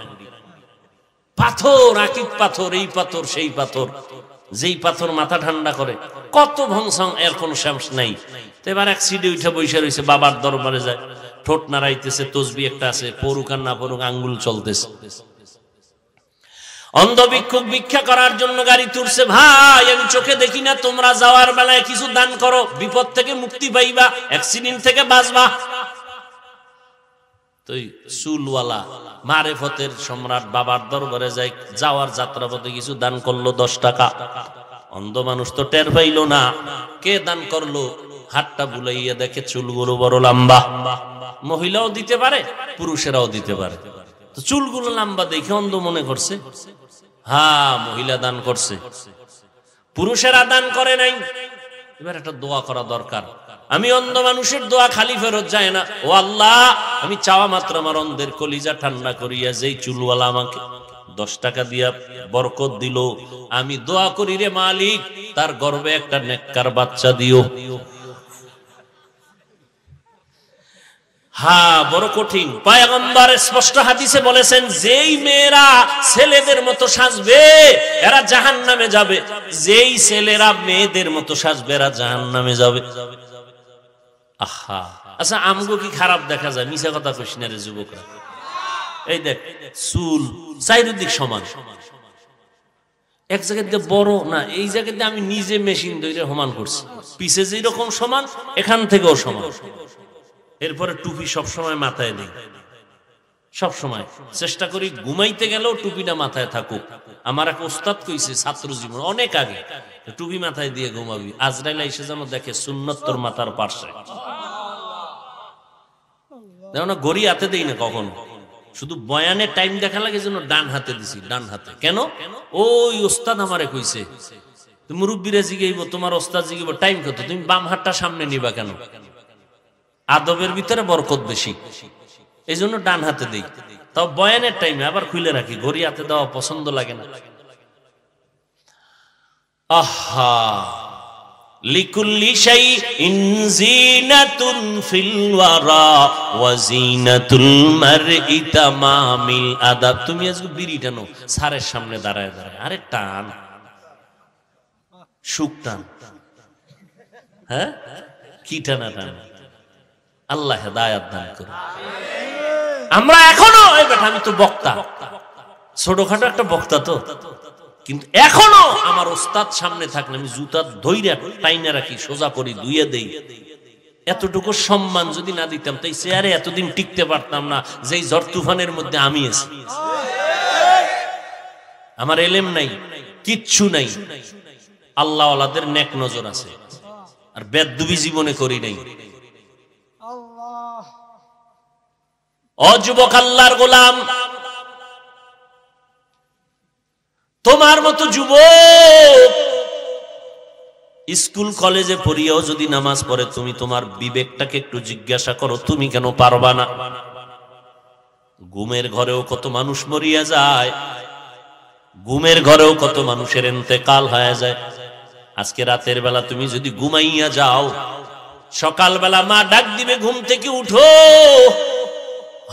S1: পাথর, আকিক পাথর, এই পাথর সেই পাথর, যেই পাথর মাথা ঠান্ডা করে। কত ভংসং, এর কোন শেষ নাই। তো এবার এক সিডে উঠে বসে রয়েছে, বাবার দরবারে যায়, ঠোঁট নাড়াইতেছে, তসবি একটা আছে, পড়ুক আর না পড়ুক আঙ্গুল চলতেছে। অন্ধ ভিক্ষুক ভিক্ষা করার জন্য গাড়ি তুলছে, ভাই আমি চোখে দেখি না, তোমরা যাওয়ার বেলায় কিছু দান করো, বিপদ থেকে মুক্তি পাইবা, অ্যাক্সিডেন্ট থেকে বাঁচবা। তো চুলওয়ালা মারেফতের সম্রাট বাবার দরবারে যাই, যাওয়ার যাত্রাপথে কিছু দান করলো 10 টাকা। অন্ধ মানুষ তো টের পাইল না কে দান করলো, হাতটা বুলাইয়া দেখে চুলগুলো বড় লম্বা। মহিলাও দিতে পারে, পুরুষেরাও দিতে পারে। তো চুলগুলো লম্বা দেখে অন্ধ মনে করছে হ্যাঁ মহিলা দান করছে, পুরুষেরা দান করে নাই। এবার একটা দোয়া করা দরকার। আমি অন্ধ মানুষের দোয়া খালি ফেরত যায় না। ও আল্লাহ, আমি চাওয়া মাত্র আমার অন্ধের কলিজা ঠান্ডা করিয়া যেই চুলওয়ালা আমাকে 10 টাকা দিয়া বরকত দিল, আমি দোয়া করি রে মালিক তার গর্ভে একটা নেককার বাচ্চা দিও। হ্যাঁ, বড় কঠিন। পয়গম্বর স্পষ্ট হাদিসে বলেছেন, যেই মেয়েরা ছেলেদের মতো সাজবে এরা জাহান্নামে যাবে, যেই ছেলেরা মেয়েদের মতো সাজবে এরা জাহান্নামে যাবে। আহা, আচ্ছা আমগো কি খারাপ দেখা যায়? মিছা কথা কইস না রে যুবকরা। এই দেখ চুল চারিদিক সমান, এক জায়গাতে বড় না, এই জায়গাতে আমি নিজে মেশিন ধরে সমান করছি, পিছে যেরকম সমান এখান থেকেও সমান। এরপরে টুপি সবসময় মাথায় নেই, সবসময় চেষ্টা করি ঘুমাইতে গেলেও টুপিটা মাথায় থাকুক। আমার এক ওস্তাদ কইছে ছাত্র জীবন অনেক আগে, টুপি মাথায় দিয়ে ঘুমাবি, আজরাইল এসে যেন দেখে সুন্নত তোর মাথার পাশে। দেখো না, ঘড়ি হাতে দেই না কখনো, শুধু বয়ানের টাইম দেখা লাগে যেন ডান হাতে দিছি, ডান হাতে। কেন? ওই ওস্তাদ আমারে কইছে। মুরব্বীরা জিগাইব, তোমার ওস্তাদ জিগাইব টাইম কত, তুমি বাম হাতটা সামনে নিবা কেন? আদবের ভিতরে বরকত বেশি, এই জন্য ডান হাতে দেই। তাও বয়ানের টাইমে আবার খুলে রাখি, ঘড়ি হাতে দেওয়া পছন্দ লাগে না। আহা, লিকুল্লি শাইইন জিনাতুন ফিল ওয়ারা ওয়া জিনাতুল মারই তামামিল আদাব। তুমি আজকে বিড়ি টানো স্যারের সামনে দাঁড়ায় দাঁড়ায়, আরে টান, সুখ টান। হ্যাঁ, কি টানা টান? আল্লাহ হেদায়েত দান করুন। আমরা এখনো, এই বেটা আমি তো বক্তা, ছোটখাটো একটা বক্তা তো, কিন্তু এখনো আমার ওস্তাদ সামনে থাকলে আমি জুতা ধইরা টাইনা রাখি, সোজা করি, ধুইয়া দেই। এতটুকু সম্মান যদি না দিতাম তাই চেয়ারে এতদিন টিকতে পারতাম না, যেই ঝড় তুফানের মধ্যে আমি আছি। আমার এলেম নাই, কিচ্ছু নাই, আল্লাহওয়ালাদের নেক নজর আছে, আর বেদবি জীবনে করি নাই। ও যুবক আল্লাহর গোলাম, তোমার মতো যুবক স্কুল কলেজে পড়িয়াও যদি নামাজ পড়ে, তুমি তোমার বিবেকটাকে একটু জিজ্ঞাসা করো, তুমি কেন পারবা না? ঘুমের ঘরেও কত মানুষ মরিয়া যায়, ঘুমের ঘরেও কত মানুষের ইন্তেকাল হয়ে যায়। আজকে রাতের বেলা তুমি যদি ঘুমাইয়া যাও, সকালবেলা মা ডাক দিবে ঘুম থেকে উঠো,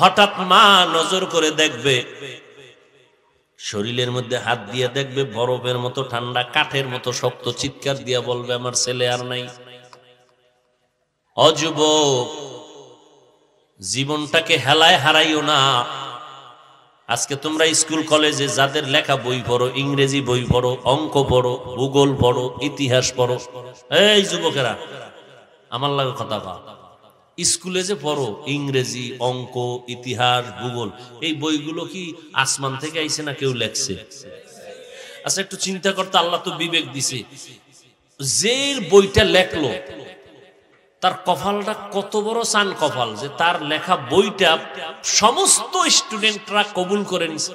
S1: হঠাৎ মা নজর করে দেখবে, শরীরের মধ্যে হাত দিয়ে দেখবে বরফের মতো ঠান্ডা, কাঠের মতো শক্ত, চিৎকার দিয়া বলবে আমার ছেলে আর নাই। অযুবক, জীবনটাকে হেলায় হারাইও না। আজকে তোমরা স্কুল কলেজে যাদের লেখা বই পড়ো, ইংরেজি বই পড়ো, অঙ্ক পড়ো, ভূগোল পড়ো, ইতিহাস পড়ো, এই যুবকেরা আমার লাগে কথা কও, স্কুলে যে পড়ো ইংরেজি, অঙ্ক, ইতিহাস, ভূগোল, এই বইগুলো কি আসমান থেকে আইছে না কেউ লেখছে? আচ্ছা একটু চিন্তা করতে, আল্লাহ তো বিবেক দিছে, যে বইটা লেখলো তার কপালটা কত বড় চান কপাল যে তার লেখা বইটা সমস্ত স্টুডেন্টরা কবুল করে নিছে।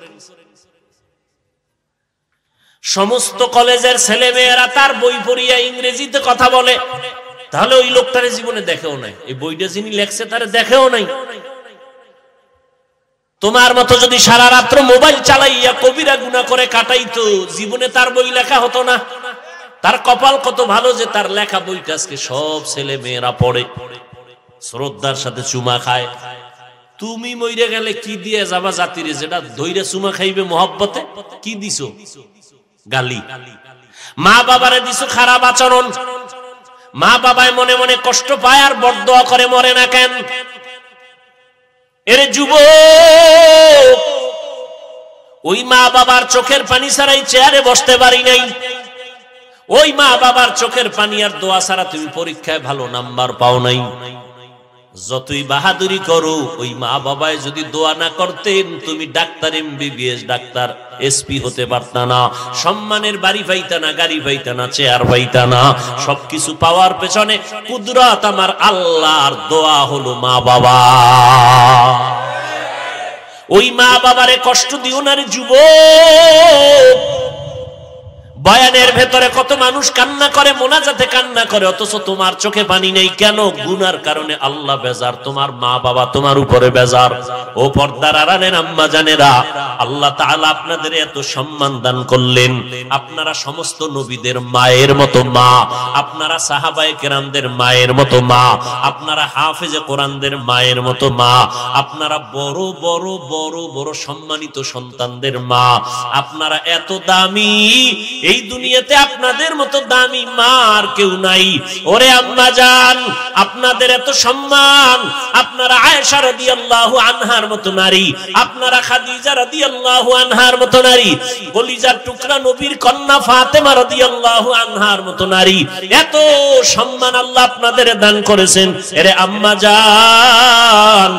S1: সমস্ত কলেজের ছেলে মেয়েরা তার বই পড়িয়া ইংরেজিতে কথা বলে, তাহলে ওই লোকটার জীবনে দেখেও নাই, এই বইটা যিনি লেখছে তার দেখেও নাই। তোমার মতো যদি সারা রাত্র মোবাইল চালাইয়া কবিরা গুনাহ করে কাটাইতো, জীবনে তার বই লেখা হতো না। তার কপাল কত ভালো যে তার লেখা বইটা আজকে সব ছেলে মেয়েরা পড়ে, শ্রদ্ধার সাথে চুমা খায়। তুমি মইরে গেলে কি দিয়ে যাবা জাতিরে, যেটা ধইরা চুমা খাইবে মহব্বতে? কি দিছো? গালি। মা বাবারে দিছো খারাপ আচরণ, মা বাবায় মনে মনে কষ্ট পায় আর বরদোয়া করে মরে না কেন? এর যুবক, ওই মা বাবার চোখের পানি ছাড়াই চেয়ারে বসতে পারি নাই, ওই মা বাবার চোখের পানি আর দোয়া ছাড়া তুমি পরীক্ষায় ভালো নাম্বার পাও নাই। যতই বাহাদুরি করো, ওই মা বাবায় যদি দোয়া না করতেন তুমি ডাক্তার, এমবিবিএস ডাক্তার, এসপি হতে পারতা না, সম্মানের বাড়ি পাইতা না, গাড়ি পাইতা না, চেয়ার পাইতা না। সবকিছু পাওয়ার পেছনে কুদরত আমার আল্লাহর, দোয়া হলো মা বাবা। ওই মা বাবারে কষ্ট দিও না রে যুবক। বয়ানের ভেতরে কত মানুষ কান্না করে, মোনাজাতে কান্না করে, অথচ তোমার চোখে পানি নেই কেন? গুনার কারণে আল্লাহ বেজার, তোমার মা বাবা তোমার উপরে বেজার। ও পর্দার আড়ালের আম্মা জানেরা, আল্লাহ তাআলা আপনাদের এত সম্মান দান করলেন। আপনারা সমস্ত নবীদের মায়ের মতো মা, আপনারা সাহাবায়ে কেরামদের মায়ের মতো মা, আপনারা হাফেজে কোরআনদের মায়ের মতো মা, আপনারা বড় বড় বড় বড় সম্মানিত সন্তানদের মা, আপনারা এত দামি। এই দুনিয়াতে আপনাদের মতো দামি মা আর কেউ নাই। ওরে আম্মা জান, আপনাদের এত সম্মান। আপনারা আয়েশা রাদিয়াল্লাহু আনহার মতো নারী, আপনারা খাদিজা রাদিয়াল্লাহু আনহার মতো নারী, কলিজার টুকরা নবীর কন্যা ফাতেমা রাদিয়াল্লাহু আনহার মতো নারী। এত সম্মান আল্লাহ আপনাদের দান করেছেন। এরে আম্মা জান,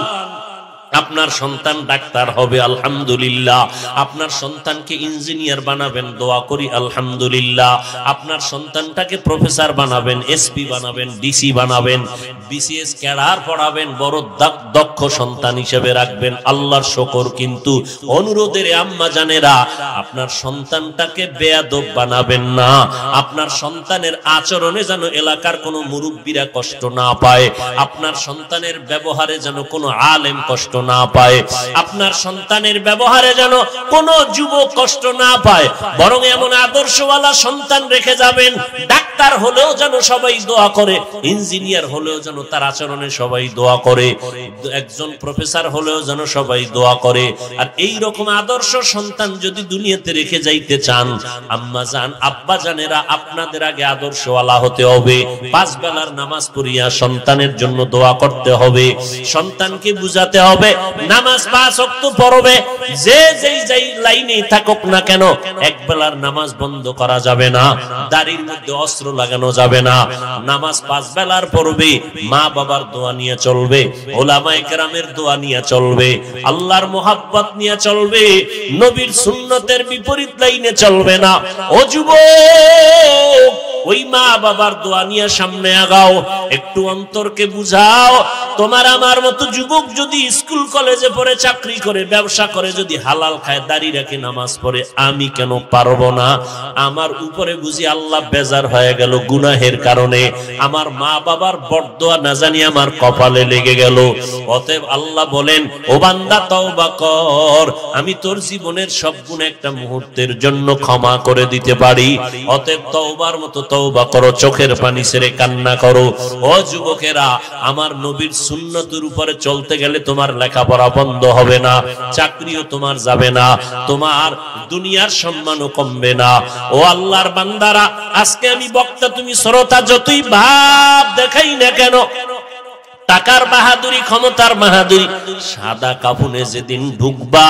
S1: আপনার সন্তান ডাক্তার হবে আলহামদুলিল্লাহ, আপনার সন্তানকে ইঞ্জিনিয়ার বানাবেন, দোয়া করি আলহামদুলিল্লাহ। আপনার সন্তানটাকে প্রফেসর বানাবেন, এসপি বানাবেন, ডিসি বানাবেন, বিসিএস ক্যাডার পড়াবেন, বড় দক্ষ সন্তান হিসেবে রাখবেন, আল্লাহর শুকর। কিন্তু অনুরোধের আম্মা জানেরা, আপনার সন্তানটাকে বেয়াদব বানাবেন না। আপনার সন্তানের আচরণে যেন এলাকার কোনো মুরব্বীরা কষ্ট না পায়, আপনার সন্তানের ব্যবহারে যেন কোনো আলেম কষ্ট না পায়, আপনার সন্তানের ব্যবহারে যেন কোনো যুবক কষ্ট না পায়, বরং এমন আদর্শওয়ালা সন্তান রেখে যাবেন, ডাক্তার হলেও যেন সবাই দোয়া করে, ইঞ্জিনিয়ার হলেও যেন তার আচরণে সবাই দোয়া করে, একজন প্রফেসর হলেও যেন সবাই দোয়া করে। আর এই রকম আদর্শ সন্তান যদি দুনিয়াতে রেখে যাইতে চান, আম্মা জান আব্বা জানেরা, আপনাদের আগে আদর্শওয়ালা হতে হবে। 5 বেলার নামাজ পড়িয়া সন্তানের জন্য দোয়া করতে হবে, সন্তানকে বুঝাতে হবে নামাজ 5 ওয়াক্ত পড়বে, যে যেই লাইনে থাকুক না কেন, এক বেলার নামাজ বন্ধ করা যাবে না, দাড়ির মধ্যে অস্ত্র লাগানো যাবে না, নামাজ 5 বেলার পড়বে, মা বাবার দোয়া নিয়ে চলবে, ওলামায়ে কেরামের দোয়া নিয়ে চলবে, আল্লাহর মোহাব্বত নিয়ে চলবে, নবীর সুন্নতের বিপরীত লাইনে চলবে না। ও যুবক, ওই মা বাবার দোয়া নিয়ে সামনে আগাও, একটু অন্তরকে বুঝাও। তোমার আমার মতো যুবক যদি স্কুল কলেজে পড়ে, চাকরি করে, ব্যবসা করে, যদি হালাল খায়, দাড়ি রাখে, নামাজ পড়ে, আমি কেন পারবো না? আমার উপরে বুঝি আল্লাহ বেজার হয়ে গেল গুনাহের কারণে, আমার মা বাবার বরদোয়া না জানি আমার কপালে লেগে গেল। অতএব আল্লাহ বলেন, ও বান্দা তওবা কর, আমি তোর জীবনের সব গুনাহ একটা মুহূর্তের জন্য ক্ষমা করে দিতে পারি। অতএব তওবার মতো তওবা করো, চোখের পানি ছেড়ে কান্না করো। ও যুবকেরা, আমার নবীর সুন্নতের উপরে চলতে গেলে তোমার লেখাপড়া বন্ধ হবে না, চাকরিও তোমার যাবে না, তোমার দুনিয়ার সম্মানও কমবে না। ও আল্লাহর বান্দারা, আজকে আমি বক্তা, তুমি শ্রোতা, যতই ভাব দেখাই না কেন, টাকার বাহাদুরি, ক্ষমতার বাহাদুরি, সাদা কাফনে যেদিন ঢুকবা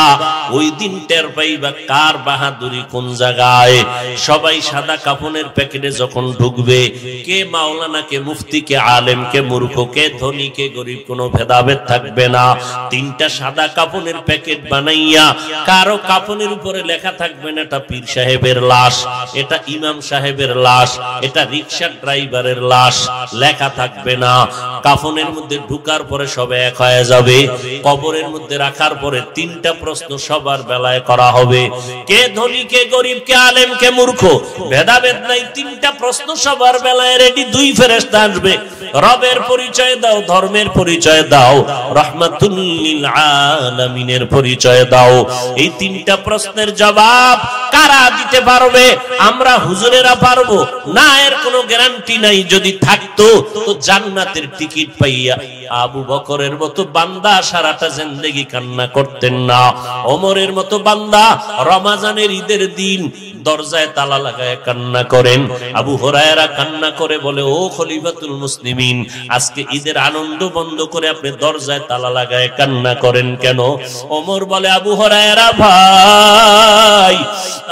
S1: ওই দিন টের পাইবা কার বাহাদুরি কোন জায়গায়। সবাই সাদা কাফনের প্যাকেটে যখন ঢুকবে, কে মাওলানা, কে মুফতি, কে আলেম, কে মূর্খ, কে ধনী, কে গরিব, কোনো ভেদাভেদ থাকবে না। 3টা সাদা কাফনের প্যাকেট বানাইয়া, কারো কাফনের উপরে লেখা থাকবে না এটা পীর সাহেবের লাশ, এটা ইমাম সাহেবের লাশ, এটা রিকশার ড্রাইভারের লাশ, লেখা থাকবে না। কাফনের মধ্যে ঢুকার পরে সবে এক হয়ে যাবে, কবরের মধ্যে রাখার পরে 3টা প্রশ্ন সবার বেলায় করা হবে, কে ধনী, কে গরিব, কে আলেম, কে মূর্খ, ভেদাভেদ নাই। 3টা প্রশ্ন সবার বেলায় রেডি। 2 ফেরেশতা আসবে, রবের পরিচয় দাও, ধর্মের পরিচয় দাও, রাহমাতুল লিল আলামিনের পরিচয় দাও। এই 3টা প্রশ্নের জবাব কার কারা দিতে পারবে? আমরা হুজুরেরা পারবো না, এর কোনো গ্যারান্টি নাই। যদি থাকতো তো জান্নাতের টিকিট পাইয়া আবু বকরের মতো বান্দা সারাটা জিন্দেগি কান্না করতেন না। ওমরের মতো বান্দা রমজানের ঈদের দিন দরজায় তালা লাগায় কান্না করেন। আবু হুরায়রা কান্না করে বলে, ও খলিফাতুল মুসলিমিন, আজকে ঈদের আনন্দ বন্ধ করে আপনি দরজায় তালা লাগায় কান্না করেন কেন? ওমর বলে, আবু হুরায়রা ভাই,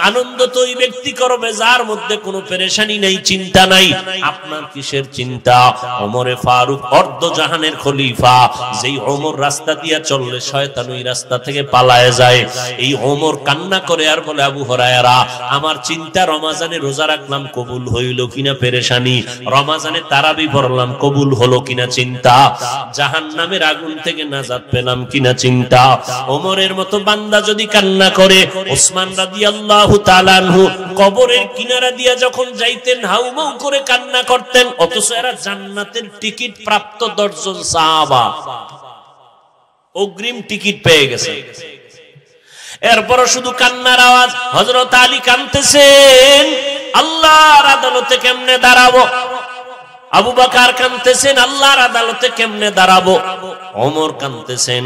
S1: আনন্দ তো ওই ব্যক্তি করবে যার মধ্যে কোনো পেরেশানি নেই, চিন্তা নাই। আপনার কিসের চিন্তা? ওমরে ফারুক অর্ধ জাহানের খলিফা, যেই ওমর রাস্তা দিয়া চললে শয়তান ওই রাস্তা থেকে পালায় যায়। এই ওমর কান্না করে আর বলে, আবু হুরায়রা, আমার চিন্তা রমজানে রোজা রাখলাম কবুল হইল কিনা পেরেশানি, রমজানে তারাবি পড়লাম কবুল হলো কিনা চিন্তা, জাহান্নামের আগুন থেকে নাজাত পেলাম কিনা চিন্তা। ওমরের মতো বান্দা যদি কান্না করে, ওসমান রাদিয়াল্লাহু তাআলা আনহু কবরের কিনারা দিয়া যখন যাইতেন হাউমাউ করে কান্না করতেন, অথচ এরা জান্নাতের টিকিট প্রাপ্ত 10 জন সাহাবা অগ্রিম টিকিট পেয়ে গেছে। এরপর শুধু কান্নার আওয়াজ। হযরত আলী কাঁদতেছেন, আল্লাহর আদালতে কেমনে দাঁড়াবো? আবু বকর কাঁদতেছেন, আল্লাহর আদালতে কেমনে দাঁড়াবো? ওমর কাঁদতেছেন।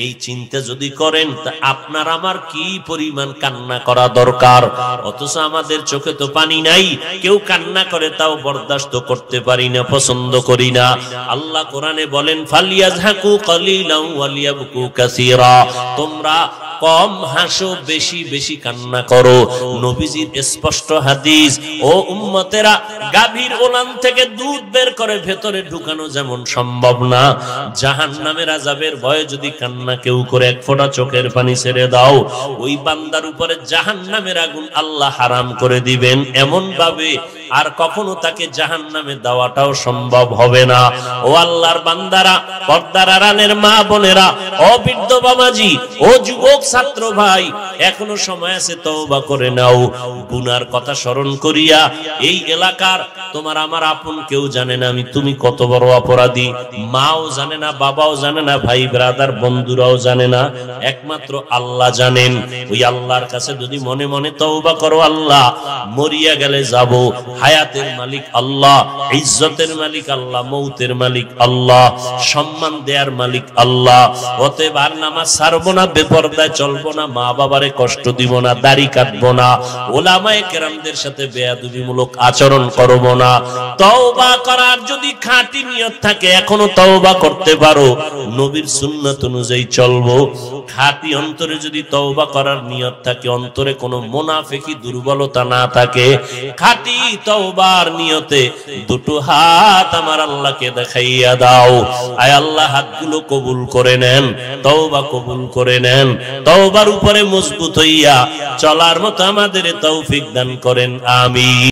S1: এই চিন্তা যদি করেন তা আপনার আমার কি পরিমাণ কান্না করা দরকার। অথচ আমাদের চোখে তো পানি নাই, কেউ কান্না করে তাও বরদাস্ত করতে পারি না, পছন্দ করি না। আল্লাহ কোরআনে বলেন, ফালিয়াযহাকু কালিলান ওয়ালিয়াবকু কাসীরা, তোমরা কম হাসো, বেশি বেশি কান্না করো। নবীজির স্পষ্ট হাদিস, ও উম্মতেরা, গাভীর ওলান থেকে দুধ বের করে ভেতরে ঢুকানো যেমন সম্ভব না, জাহান্নামের আযাবের ভয়ে যদি কান্না কেউ করে এক ফোঁটা চোখের পানি ছেড়ে দাও, ওই বান্দার উপরে জাহান্নামের আগুন আল্লাহ হারাম করে দিবেন এমন ভাবে আর কখনো তাকে জাহান্নামে দেওয়াটাও সম্ভব হবে না। ও আল্লাহর বান্দারা, পর্দার আড়ালের মা বোনেরা, ও বৃদ্ধ বাবাজি, ও যুবক ছাত্র ভাই, এখনো সময় আছে, তওবা করে নাও। গুনার কথা স্মরণ করিয়া, এই এলাকার তোমার আমার আপন কেউ জানে না তুমি কত বড় অপরাধী, মাও জানে না, বাবাও জানে না, ভাই ব্রাদার বন্ধুরাও জানে না, একমাত্র আল্লাহ জানেন। ওই আল্লাহর কাছে যদি মনে মনে তওবা করো, আল্লাহ, মরিয়া গেলে যাব, হায়াতের মালিক আল্লাহ, ইজ্জতের মালিক আল্লাহ, মৌতের মালিক আল্লাহ, সম্মান দেয়ার মালিক আল্লাহ। অতএব আর নামাজ ছাড়বো না, বেপরদায় চলবো না, মা বাবারে কষ্ট দিব না, দাড়ি কাটবো না, ওলামায়ে কেরামদের সাথে বেয়াদবিমূলক আচরণ করব না। তওবা করার যদি খাঁটি নিয়ত থাকে এখনো তওবা করতে পারো, নবীর সুন্নাত অনুযায়ী চলবো। খাঁটি অন্তরে যদি তওবা করার নিয়ত থাকে, অন্তরে কোনো মুনাফিকি দুর্বলতা না থাকে, খাঁটি তওবার নিয়তে দুটো হাত আমার আল্লাহকে দেখাইয়া দাও। আয় আল্লাহ, হাতগুলো কবুল করে নেন, তওবা কবুল করে নেন, তওবার উপরে মজবুত হইয়া চলার মতো আমাদের তৌফিক দান করেন, আমিন।